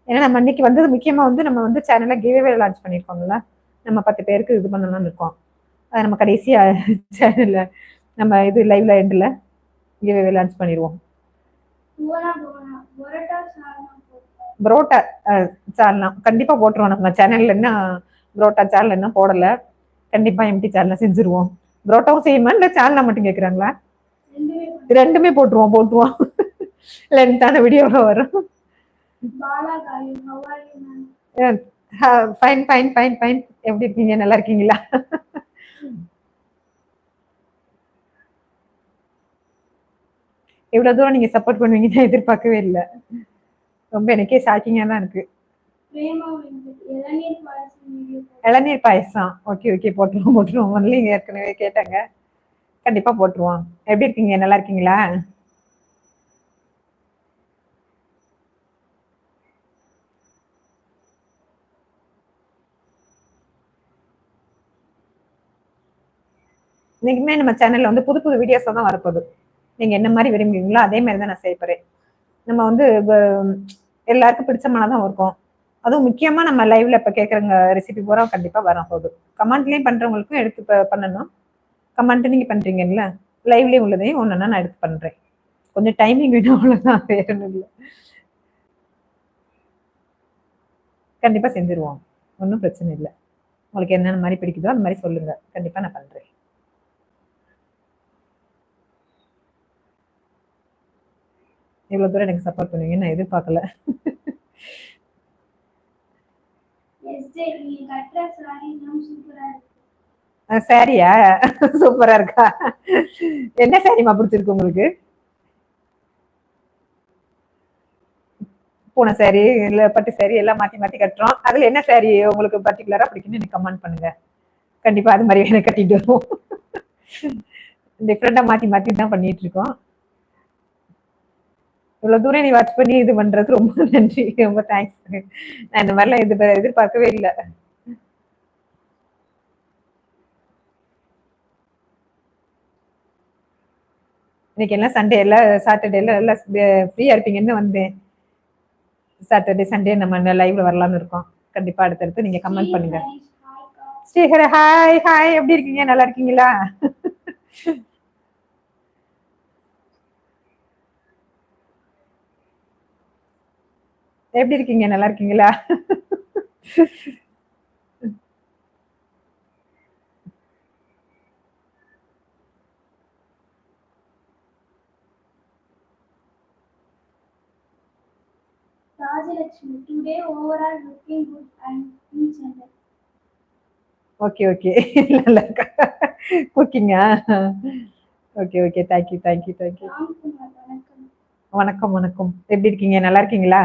ஏன்னா நம்ம இன்னைக்கு வந்தது முக்கியமா வந்து நம்ம வந்து சேனல்ல கிவ்அவே லான்ச் பண்ணிருக்கோம்ல. நம்ம 10 பேருக்கு இது பண்ணலாம்னு இருக்கோம். அதை நம்ம கடைசியா சேனல்ல நம்ம இது லைவ்ல எண்ட்ல கிவ்அவே லான்ச் பண்ணிடுவோம். புரோட்டா சால்னா கண்டிப்பா போட்டுருவோம். நம்ம சேனல்ல என்ன புரோட்டா சால்னா போடல, கண்டிப்பா எம்டி சால்னா செஞ்சிருவோம். புரோட்டாவும் செய்யுமா இல்ல சால்னா மட்டும் கேக்குறாங்களா? ரெண்டுமே ரெண்டுமே போட்டுருவோம். லென்த்தான வீடியோவா வரும். Bala Kayu, how are you ma'am? Fine. எப்படி இருக்கீங்க? நல்லா இருக்கீங்களா? இவ்வளவு தூரம் நீங்க சப்போர்ட் பண்ணுவீங்கன்னு எதிர்பார்க்கவே இல்லை. ரொம்ப எனக்கே ஷாக்கிங்கா தான் இருக்கு. பிரேமா வெங்கட், இளநீர் பாயசம் வீடியோ இளநீர் பாயசம். ஓகே போட்டுருவோம். ஒன்லி ஏற்கனவே கேட்டாங்க. கண்டிப்பா போட்டுருவோம். எப்படி இருக்கீங்க? நல்லா இருக்கீங்களா? இன்னைக்குமே நம்ம சேனல்ல வந்து புது புது வீடியோஸ் தான் வரப்போகுது. நீங்க என்ன மாதிரி விரும்புவீங்களோ அதே மாதிரி தான் நான் செய்ய போறேன். நம்ம வந்து எல்லாருக்கும் பிடிச்சமானதான் இருக்கும். அதுவும் முக்கியமா நம்ம லைவ்ல இப்ப கேட்கறவங்க ரெசிபி பூரா கண்டிப்பா வர போகுது. கமெண்ட்லயும் பண்றவங்களுக்கும் எடுத்து பண்ணணும். கமெண்ட் நீங்க பண்றீங்கல்ல, லைவ்லயும் உள்ளதையும் ஒன்னொன்னா நான் எடுத்து பண்றேன். கொஞ்சம் டைமிங் வேணும், அவ்வளவுதான், வேற ஒன்றும் இல்லை. கண்டிப்பா செஞ்சிருவோம், ஒன்றும் பிரச்சனை இல்லை. உங்களுக்கு என்னென்ன மாதிரி பிடிக்குதோ அந்த மாதிரி சொல்லுங்க, கண்டிப்பா நான் பண்றேன். இவ்வளவு தூரம் எனக்கு சப்போர்ட் பண்ணுவீங்கன்னு நான் எதிர்பார்க்கல. எஸ்ஜே, நீங்க கட்டுற சாரி இன்னும் சூப்பரா இருக்கு. சாரியா? சூப்பரா இருக்கா? என்ன சாரிமா பிடிச்சிருக்கு உங்களுக்கு? பூனை சாரி இல்ல பட்டு சாரி எல்லாம் மாத்தி மாத்தி கட்டுறோம். அதுல என்ன சாரி உங்களுக்கு பர்டிகுலரா பிடிக்குன்னு எனக்கு கமெண்ட் பண்ணுங்க. கண்டிப்பா அது மாதிரி எனக்கு கட்டிட்டு வருவோம். டிஃப்ரெண்டா மாத்தி மாத்தி தான் பண்ணிட்டு இருக்கோம். இவ்வளவு தூரம் நீ வாட்ச் பண்ணி இது பண்றது ரொம்ப நன்றி, ரொம்ப தேங்க்ஸ். நான் இந்த மாதிரிலாம் எதிர்பார்க்கவே இல்லை. இன்னைக்கு எல்லாம் சண்டே எல்லாம் சாட்டர்டே எல்லாம் ஃப்ரீயா இருப்பீங்கன்னு வந்தேன். சாட்டர்டே சண்டே நம்ம லைவ்ல வரலாம்னு இருக்கோம். கண்டிப்பா அடுத்தடுத்து நீங்க கமெண்ட் பண்ணுங்க. ஸ்ரீஹர ஹாய், எப்படி இருக்கீங்க? நல்லா இருக்கீங்களா? எப்படி இருக்கீங்க? நல்லா இருக்கீங்களா? Rajalakshmi, today overall looking good and in general. Okay நல்லா இருக்கா? குக்கிங்கா? Okay thank you. ராம்குமார், வணக்கம். வணக்கம். எப்படி இருக்கீங்க? நல்லா இருக்கீங்களா?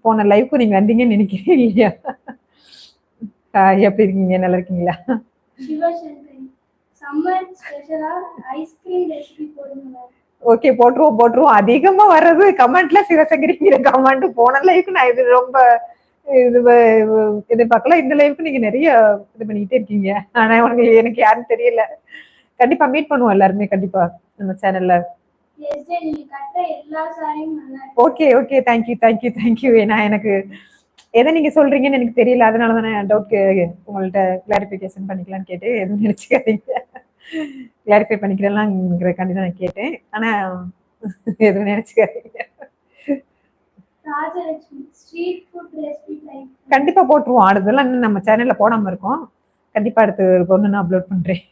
போன லைவ்க்கு நீங்க வந்தீங்கன்னு நினைக்கிறேன், இல்லையா? எப்படி இருக்கீங்க? நல்லா இருக்கீங்களா? சிவசங்கரி, சம்மர் ஸ்பெஷலா ஐஸ்கிரீம் ரெசிபி போடுங்க. ஓகே, போட்டுருவோம். அதிகமா வர்றது கமெண்ட்ல சிவசங்கரிங்கிற கமெண்ட். போன லைவுக்கு நான் இது ரொம்ப இது எதிர்பார்க்கல. இந்த லைவுக்கு நீங்க நிறைய இது பண்ணிக்கிட்டே இருக்கீங்க. ஆனா உங்களுக்கு எனக்கு யாரும் தெரியல. கண்டிப்பா மீட் பண்ணுவோம் எல்லாருமே, கண்டிப்பா நம்ம சேனல்ல. எஸ்ஜே, நீங்க கட்ட எல்லா சாரியும் நல்லா இருக்கு. Okay thank you. ஏன்னா எனக்கு எதை நீங்க சொல்றீங்கன்னு எனக்கு தெரியல, அதனாலதான் நான் டவுட் உங்கள்ட்ட கிளாரிபிகேஷன் பண்ணிக்கலாம்னு கேட்டு எதுவும் நினைச்சுக்காதீங்க. கிளாரிஃபை பண்ணிக்கிறேன்லாங்கிறக்காண்டி தான் நான் கேட்டேன். ஆனா எதுவும் நினைச்சுக்காதீங்க. Rajalakshmi, street food recipe like. கண்டிப்பா போட்டுருவோம். அடுத்ததெல்லாம் இன்னும் நம்ம சேனல்ல போடாம இருக்கோம். கண்டிப்பா அடுத்து ஒண்ணு நான் அப்லோட் பண்றேன்.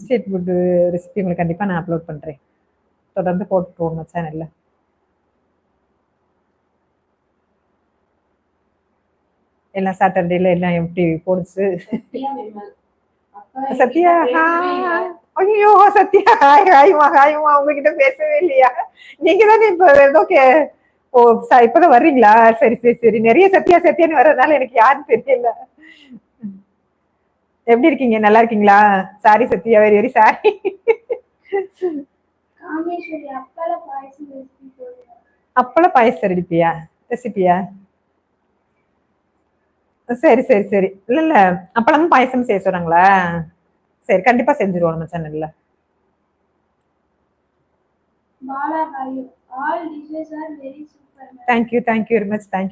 ஸ்ட்ரீட் ஃபுட் ரெசிபி உங்களுக்கு கண்டிப்பா நான் அப்லோட் பண்றேன். தொடர்ந்து போட்டுருவோம் நம்ம சேனல்ல. எல்லாம் சாட்டர்டேல எல்லாம் எப்படி போடுச்சு? சத்யா ஐயோ சத்யா ஹாய்மா உங்ககிட்ட பேசவே இல்லையா? நீங்க தானே இப்ப ஏதோ இப்பதான் வர்றீங்களா? சரி. நிறைய சத்யான்னு வர்றதுனால எனக்கு யாரும் தெரியல. எப்படி இருக்கீங்க? நல்லா இருக்கீங்களா? Sorry Sathya, very sorry. Kameshwari, அப்பள பாயசம் ரெசிபி போடுங்க. அப்பள பாயசம் ரெசிபியா? சரி. இல்ல அப்பளமும் பாயசம் செய்ய சொல்றாங்களா? சரி, கண்டிப்பா செஞ்சிருவோம் நம்ம சேனல்ல. Bala Kayu, all dishes are very super. Thank you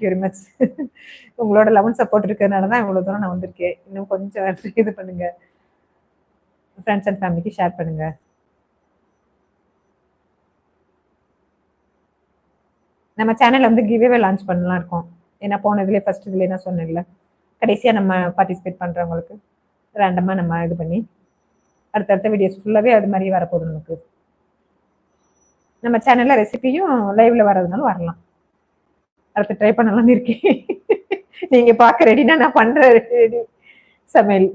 very much. உங்களோட லவ் சப்போர்ட் இருக்கிறதுனால தான் இவ்வளவு தூரம் நான் வந்திருக்கேன். இன்னும் கொஞ்சம் இது பண்ணுங்க, ஃப்ரெண்ட்ஸ் அண்ட் ஃபேமிலிக்கு ஷேர் பண்ணுங்க. நம்ம சேனல்ல வந்து கிவ்அவே லான்ச் பண்ணலாம் இருக்கோம். ஏன்னா போன இதுல ஃபர்ஸ்ட் இதுல என்ன சொன்னேன்ல, கடைசியா நம்ம பார்ட்டிசிபேட் பண்றவங்களுக்கு ரேண்டமாக நம்ம இது பண்ணி அடுத்தடுத்த வீடியோஸ் ஃபுல்லாகவே அது மாதிரி வரப்போகுது நமக்கு. நம்ம சேனலில் ரெசிபியும் லைவ்ல வர்றதுனால வரலாம். அடுத்து ட்ரை பண்ணலாம்னு இருக்கேன். நீங்க பார்க்க ரெடினா நான் பண்ற ரெடி சமையல்.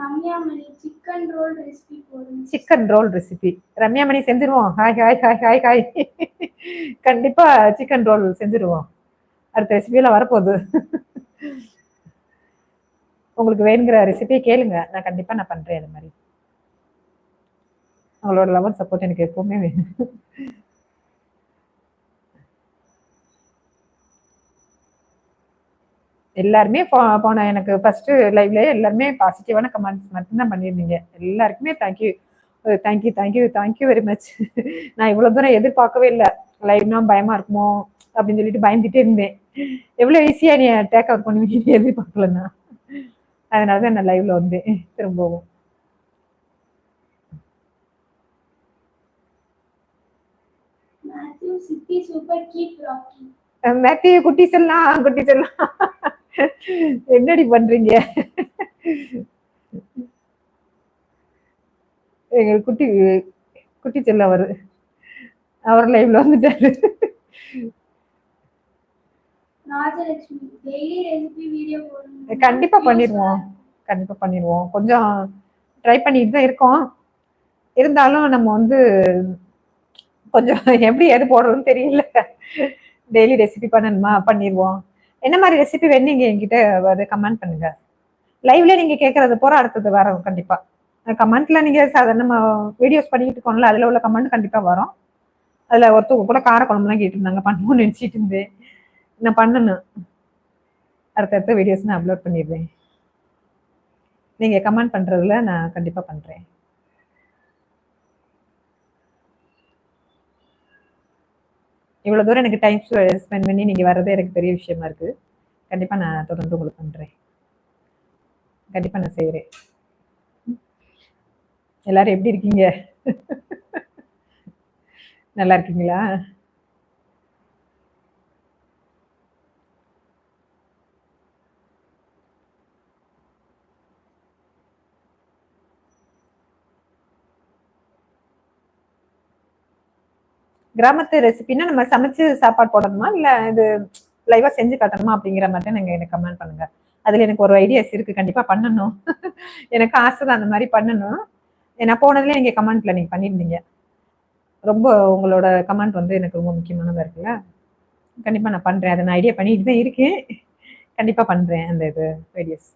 ரம்யாமணி சிக்கன் ரோல் ரெசிபி போடுங்க. சிக்கன் ரோல் ரெசிபி ரம்யாமணி செஞ்சிருவோம். Hi hi hi hi hi. கண்டிப்பா சிக்கன் ரோல் செஞ்சிருவோம். அடுத்த ரெசிபியெல்லாம் வரப்போகுது. உங்களுக்கு வேணுங்கிற ரெசிபியை கேளுங்க, நான் கண்டிப்பா நான் பண்றேன். அது மாதிரி அவங்களோட லவ் அண்ட் சப்போர்ட் எனக்கு எப்பவுமே வேணும். எல்லாருமே போன எனக்கு ஃபர்ஸ்ட் லைவ்ல எல்லாருமே பாசிட்டிவான கமெண்ட்ஸ் மட்டும்தான் பண்ணியிருந்தீங்க. எல்லாருக்குமே thank you thank you thank you thank you very much. நான் இவ்வளவு தூரம் எதிர்பார்க்கவே இல்லை. லைவ்னா பயமா இருக்குமோ அப்படின்னு சொல்லிட்டு பயந்துட்டே இருந்தேன். எவ்வளவு ஈஸியா நீ டேக் அவுட் பண்ணுவீங்க எதிர்பார்க்கலன்னா. அதனாலதான் நான் லைவ்ல வந்தேன் திரும்பவும். Matthew Chitti super keep rocking. Matthew குட்டி செல்லாம் குட்டி செல்லாம் என்னடி பண்றீங்க? எங்க குட்டி குட்டி செல்ல அவர் லைவ்ல வந்துட்டாரு. ராஜலட்சுமி டெய்லி ரெசிபி வீடியோ போடுங்க. கண்டிப்பா பண்ணிடுவோம், கண்டிப்பா பண்ணிடுவோம். கொஞ்சம் ட்ரை பண்ணிட்டு தான் இருக்கோம். இருந்தாலும் நம்ம வந்து கொஞ்சம் எப்படி எது போடுறதுன்னு தெரியல. டெய்லி ரெசிபி பண்ணணுமா? பண்ணிடுவோம். என்ன மாதிரி ரெசிபி வேணும் நீங்க என்கிட்ட அதை கமெண்ட் பண்ணுங்க. லைவ்ல நீங்க கேட்கறது போற அடுத்தது வரும் கண்டிப்பா. கமெண்ட்ல நீங்க சாதாரண வீடியோஸ் பண்ணிட்டு இருக்கோம்ல, அதுல உள்ள கமெண்ட் கண்டிப்பா வரும். அதுல ஒருத்தவங்க கூட கார குழம்புலாம் கேட்டு இருந்தாங்க, பண்ணுவோம்னு நினைச்சிட்டு இருந்தேன். நான் பண்ணணும். அடுத்தடுத்த வீடியோஸ் நான் அப்லோட் பண்ணிடுவேன். நீங்க கமெண்ட் பண்றதுல நான் கண்டிப்பா பண்றேன். இவ்வளவு தூரம் எனக்கு டைம் ஸ்பெண்ட் பண்ணி நீங்க வர்றதே எனக்கு பெரிய விஷயமா இருக்கு. கண்டிப்பா நான் தொடர்ந்து உங்களுக்கு பண்றேன். கண்டிப்பா நான் செய்யறேன். எல்லாரும் எப்படி இருக்கீங்க? நல்லா இருக்கீங்களா? கிராமத்து ரெசிபின்னா நம்ம சமைச்சு சாப்பாடு போடணுமா இல்ல இது லைவா செஞ்சு காட்டணுமா அப்படிங்கிற மாதிரி நீங்க எனக்கு கமெண்ட் பண்ணுங்க. அதுல எனக்கு ஒரு ஐடியாஸ் இருக்கு, கண்டிப்பா பண்ணணும். எனக்கு ஆசை தான் அந்த மாதிரி பண்ணணும். நான் போனதுல நீங்க கமெண்ட்ல நீங்க பண்ணிருந்தீங்க. ரொம்ப உங்களோட கமெண்ட் வந்து எனக்கு ரொம்ப முக்கியமானதா இருக்குல்ல. கண்டிப்பா நான் பண்றேன். அதை நான் ஐடியா பண்ணிட்டு தான் இருக்கேன். கண்டிப்பா பண்றேன் அந்த இது ஐடியாஸ்.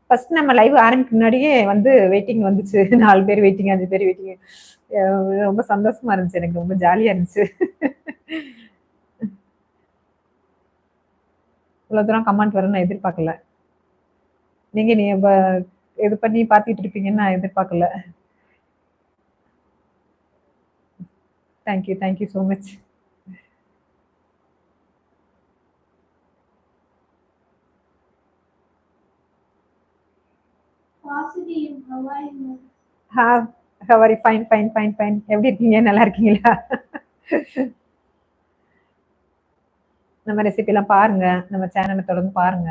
ஃபர்ஸ்ட் நம்ம லைவ் ஆரம்பிக்க முன்னாடியே வந்து வெயிட்டிங் வந்துச்சு. 4 பேர் வெயிட்டிங், 5 பேர் வெயிட்டிங். ரொம்ப சந்தோஷமா இருந்துச்சு, எனக்கு ரொம்ப ஜாலியா இருந்துச்சு. இவ்வளவு தூரம் கமெண்ட் வரும் நான் எதிர்பார்க்கல. நீங்க இது பண்ணி பாத்துட்டு இருப்பீங்கன்னு நான் எதிர்பார்க்கல. Thank you thank you so much. How are you fine fine fine fine. எப்படி இருக்கீங்க? நல்லா இருக்கீங்களா? நம்ம ரெசிபி எல்லாம் பாருங்க, நம்ம சேனலை தொடர்ந்து பாருங்க.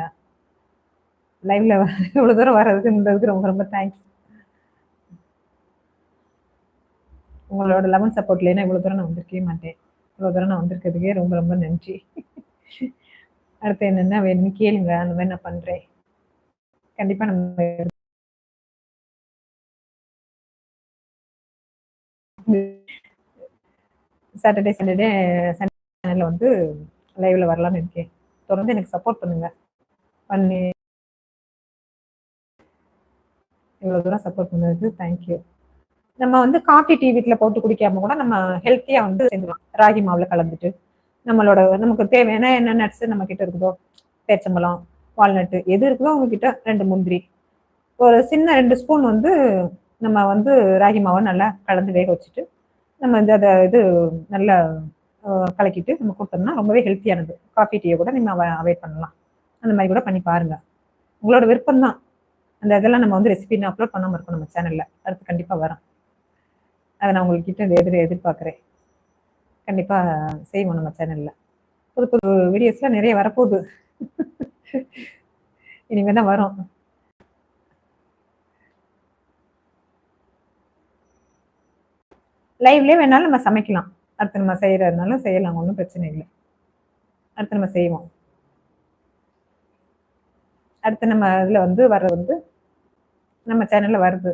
லைவ்ல இவ்வளவு தூரம் வர்றதுக்கு இருந்ததுக்கு ரொம்ப ரொம்ப தேங்க்ஸ். உங்களோட லெவன் சப்போர்ட் இல்லைன்னா இவ்வளவு தூரம் நான் வந்திருக்கவே மாட்டேன். இவ்வளவு தூரம் நான் வந்திருக்கிறதுக்கே ரொம்ப ரொம்ப நன்றி. அடுத்து என்னென்ன வேணும்னு கேளுங்க, அந்த மாதிரி நான் பண்றேன். கண்டிப்பா நம்ம சாட்டர்டே சண்டேல வந்து லைவ்ல வரலாம்னு இருக்கேன். தொடர்ந்து எனக்கு சப்போர்ட் பண்ணுங்க. பண்ணி இவ்வளவு தூரம் சப்போர்ட் பண்ணதுக்கு தேங்க்யூ. நம்ம வந்து காஃபி டீ வீட்டில் போட்டு குடிக்காம கூட நம்ம ஹெல்த்தியா வந்து செஞ்சுக்கலாம். ராகி மாவுல கலந்துட்டு நம்மளோட நமக்கு தேவையான என்ன நட்ஸ் நம்ம கிட்ட இருக்குதோ, பேச்சம்பழம், வால்நட்டு எது இருக்குதோ உங்ககிட்ட 2 முந்திரி, ஒரு சின்ன 2 ஸ்பூன் வந்து நம்ம வந்து ராகி மாவை நல்லா கலந்து வேக வச்சுட்டு நம்ம வந்து அதை இது நல்லா கலக்கிட்டு நம்ம கொடுத்தோம்னா ரொம்பவே ஹெல்த்தியானது. காஃபி டீயை கூட நம்ம அவாய்ட் பண்ணலாம். அந்த மாதிரி கூட பண்ணி பாருங்க. உங்களோட விருப்பம் தான். அந்த இதெல்லாம் நம்ம வந்து ரெசிபி நான் அப்லோட் பண்ணாமல் இருக்கோம் நம்ம சேனல்ல. அடுத்து கண்டிப்பா வரும். அதை நான் உங்ககிட்ட எதிர்பார்க்குறேன். கண்டிப்பா செய்வோம் நம்ம சேனல்ல. புது புது வீடியோஸ்லாம் நிறைய வரப்போகுது. இனிமே தான் வரும். லைவ்லயே வேணாலும் நம்ம சமைக்கலாம். அடுத்து நம்ம செய்யறதுனாலும் செய்யலாம், ஒன்றும் பிரச்சனை இல்லை. அடுத்து நம்ம செய்வோம். அடுத்து நம்ம இதுல வந்து வர்றது நம்ம சேனல்ல வருது.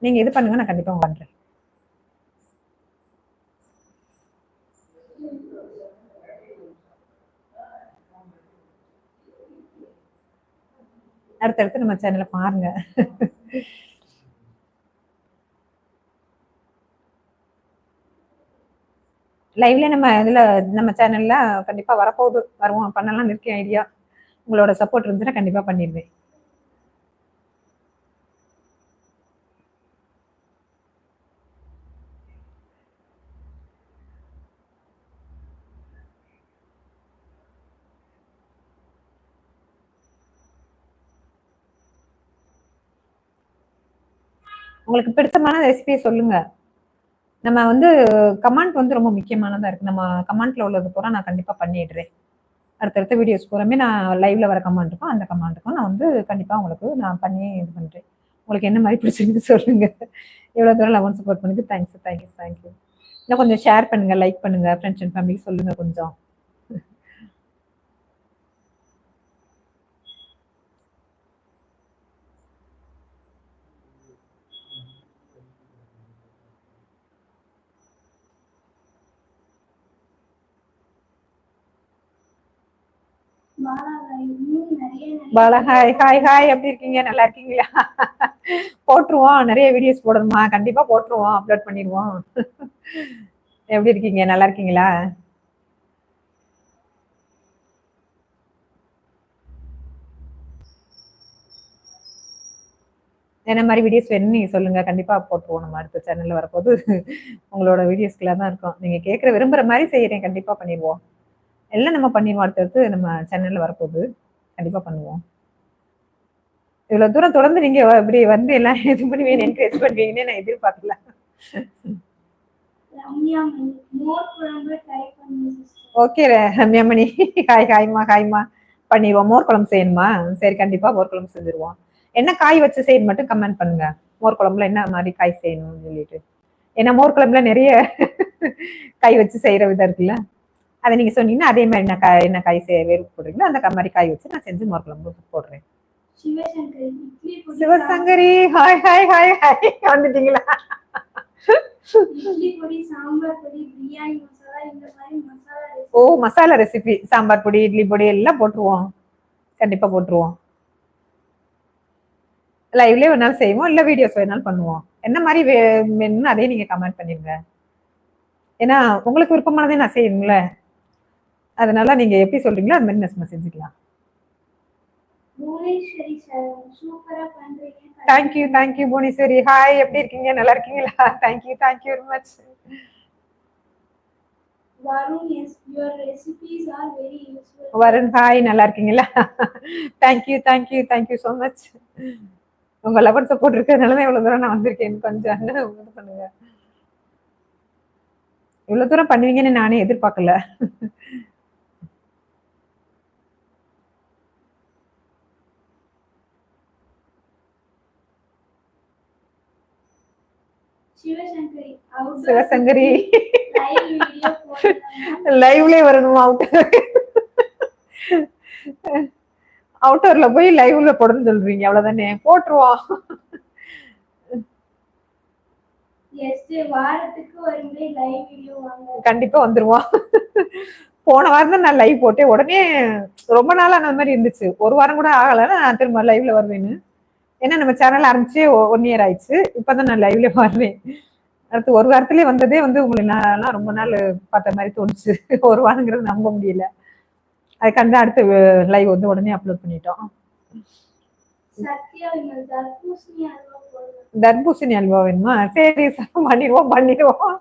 நீங்க இது பண்ணுங்க, நான் கண்டிப்பா பண்றேன். அடுத்தடுத்து நம்ம சேனலை பாருங்க. லைவ்ல நம்ம இதுல நம்ம சேனல்ல கண்டிப்பா வரப்போகுது, வருவோம், பண்ணலாம் இருக்கேன் ஐடியா. உங்களோட சப்போர்ட் இருந்துச்சுன்னா கண்டிப்பா பண்ணிடுவேன். உங்களுக்கு பிடிச்சமான ரெசிபியை சொல்லுங்க. நம்ம வந்து கமெண்ட் வந்து ரொம்ப முக்கியமானதா இருக்கு. நம்ம கமெண்ட்ல உள்ளது பூரா நான் கண்டிப்பா பண்ணிடுறேன். அடுத்தடுத்த வீடியோஸ் பூராமே நான் லைவ்ல வர கமெண்ட் இருக்கும், அந்த கமெண்ட்டுக்கும் நான் வந்து கண்டிப்பா உங்களுக்கு நான் பண்ணி இது பண்றேன். உங்களுக்கு என்ன மாதிரி பிடிச்சிருக்கு சொல்லுங்க. எவ்வளவு தூரம் லவ் சப்போர்ட் பண்ணுங்க. Thanks thank you thank you. இன்னும் கொஞ்சம் ஷேர் பண்ணுங்க, லைக் பண்ணுங்க, ஃப்ரெண்ட்ஸ் அண்ட் ஃபேமிலி சொல்லுங்க கொஞ்சம். பாலா ஹாய் ஹாய் ஹாய், எப்படி இருக்கீங்க? நல்லா இருக்கீங்களா? போட்டுருவோம், நிறைய வீடியோஸ் போடணுமா? கண்டிப்பா போட்டுருவோம், அப்லோட் பண்ணிடுவோம். எப்படி இருக்கீங்க? நல்லா இருக்கீங்களா? என்ன மாதிரி வீடியோஸ் வேணும்னு நீங்க சொல்லுங்க, கண்டிப்பா போட்டுருவோம். நம்ம அடுத்த சேனல்ல வரப்போது உங்களோட வீடியோஸ்க்குலாம் தான் இருக்கும். நீங்க கேட்குற விரும்புற மாதிரி செய்யறேன், கண்டிப்பா பண்ணிடுவோம். எல்லாம் நம்ம பண்ணிடுவோம். அடுத்தடுத்து நம்ம சேனல்ல வரப்போகுது, கண்டிப்பா பண்ணுவோம். இவ்வளவு தூரம் தொடர்ந்து நீங்க இப்படி வந்து எல்லாம் இது பண்ணுவீங்க, என்கரேஜ் பண்ணுவீங்கன்னு நான் எதிர்பார்க்கல. ஓகே ரம்யாமணி, ஹாய் ஹாய்மா ஹாய்மா. பண்ணிடுவோம். மோர் குழம்பு செய்யணுமா? சரி, கண்டிப்பா மோர் குழம்பு செஞ்சிருவோம். என்ன காய் வச்சு செய்யணும் மட்டும் கமெண்ட் பண்ணுங்க. மோர் குழம்புல என்ன மாதிரி காய் செய்யணும்னு சொல்லிட்டு. ஏன்னா மோர் குழம்புல நிறைய காய் வச்சு செய்யற விதம் இருக்குல்ல, அதை நீங்க சொன்னீங்கன்னா அதே மாதிரி என்ன காய் வேறு போடுறீங்களோ அந்த மாதிரி காய் வச்சு நான் செஞ்சு மோர் குழம்பு போடுறேன். Sivasankari hi hi hi hi, வந்துட்டீங்களா? ஓ, மசாலா ரெசிபி, சாம்பார் பொடி, இட்லி பொடி எல்லாம் போட்டுருவோம், கண்டிப்பா போட்டுருவோம். லைவ்லயே ஒரு நாள் செய்வோம், இல்ல வீடியோஸ் வேணாலும் பண்ணுவோம். என்ன மாதிரி வேணும்னு அதே நீங்க கமெண்ட் பண்ணிருங்க. ஏன்னா உங்களுக்கு விருப்பமானதே நான் செய்யணும்ல, அதனால நீங்க எப்படி சொல்றீங்களோ அது மாதிரி நம்ம செஞ்சுக்கலாம். தேங்க்யூ தேங்க்யூ புவனேஸ்வரி, ஹாய், எப்படி இருக்கீங்க? நல்லா இருக்கீங்களா? Thank you thank you very much. Varun hi, நல்லா இருக்கீங்களா? Thank you thank you thank you so much. உங்க லவ் சப்போர்ட் இருக்கிறதுனால தான் இவ்வளவு தூரம் நான் வந்திருக்கேன். கொஞ்சம் இது பண்ணுங்க. இவ்வளவு தூரம் பண்ணுவீங்கன்னு நானே எதிர்பார்க்கல. சிவசங்கரி லைவ்லயே வரணுமா? அவுட்டர்ல போய் லைவ்ல போடணும்னு சொல்றீங்க, அவ்வளவுதானே? போட்டுருவோம். கண்டிப்பா வந்துருவோம். போன வாரம் தான் நான் லைவ் போட்டேன், உடனே ரொம்ப நாளா அந்த மாதிரி இருந்துச்சு. ஒரு வாரம் கூட ஆகல நான் திரும்ப லைவ்ல வருவேன்னு. ஏன்னா நம்ம சேனல் ஆரம்பிச்சு 1 year ஆயிடுச்சு. இப்பதான் நான் லைவ்ல வருவேன். அடுத்து ஒரு வாரத்திலேயே வந்ததே வந்து உங்களை நான் ரொம்ப நாள் பார்த்த மாதிரி தோணுச்சு. ஒரு வாரங்கிறது நம்ப முடியல. அதுக்காண்டி அடுத்து லைவ் வந்து உடனே அப்லோட் பண்ணிட்டோம். தர்பூசணி அல்வா வேணுமா? சரி, பண்ணிடுவோம் பண்ணிடுவோம்.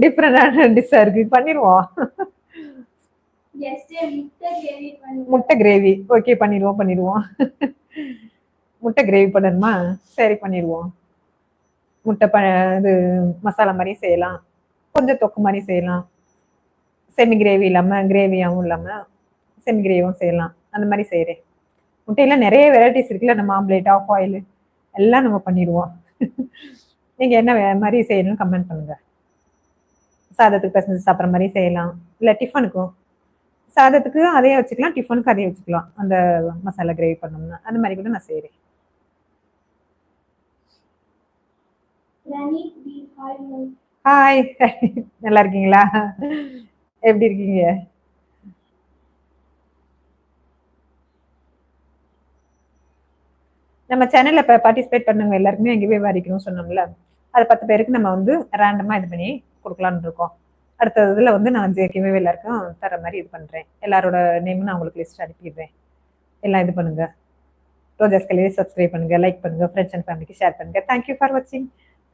டிஃப்ரெண்டான டிஷ்ஷா இருக்கு, பண்ணிடுவோம். முட்டை கிரேவி, ஓகே, பண்ணிடுவோம் பண்ணிடுவோம். முட்டை கிரேவி பண்ணணுமா? சரி, பண்ணிடுவோம். முட்டை இது மசாலா மாதிரி செய்யலாம். கொஞ்சம் தொக்கு மாதிரி செய்யலாம், செமி கிரேவி இல்லாம கிரேவியாவும் இல்லாம செமி கிரேவியும் செய்யலாம். அந்த மாதிரி செய்யறேன். முட்டையில நிறைய வெரைட்டிஸ் இருக்குல்ல, நம்ம ஆம்லேட், ஆஃப் ஆயில் எல்லாம் நம்ம பண்ணிடுவோம். நீங்க என்ன மாதிரி செய்யணும்னு கமெண்ட் பண்ணுங்க. சாதத்துக்கு பிசைஞ்சு சாப்பிட்ற மாதிரி செய்யலாம், இல்லை டிஃபனுக்கும் சாதத்துக்கு அதே வச்சுக்கலாம், டிஃபனுக்கு அதே வச்சுக்கலாம். அந்த மசாலா கிரேவி பண்ணோம்னா அந்த மாதிரி கூட நான் செய்யறேன். Pranit B. Hi, ma'am. Hi, நல்லா இருக்கீங்களா? எப்படி இருக்கீங்க? நம்ம சேனல்ல இப்போ பார்ட்டிசிபேட் பண்ணுங்க எல்லாருக்குமே எங்கேயே வாரிக்கணும்னு சொன்னோம்ல, அது 10 பேருக்கு நம்ம வந்து ரேண்டமா இது பண்ணி கொடுக்கலான்னு இருக்கோம். அடுத்த இதுல வந்து நான் கிவ்வே எல்லாருக்கும் தர மாதிரி இது பண்றேன். எல்லாரோட நேமும் நான் உங்களுக்கு லிஸ்ட் அனுப்பிடுறேன். எல்லாம் இது பண்ணுங்க. ரோஜாஸ் கல்வி சப்ஸ்கிரைப் பண்ணுங்க, லைக் பண்ணுங்க, ஃப்ரெண்ட்ஸ் அண்ட் ஃபேமிலிக்கு ஷேர் பண்ணுங்க. தேங்க்யூ ஃபார் வாட்சிங்.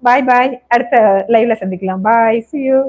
பாய் பாய். அடுத்த லைவ்ல சந்திக்கலாம். பாய், see you.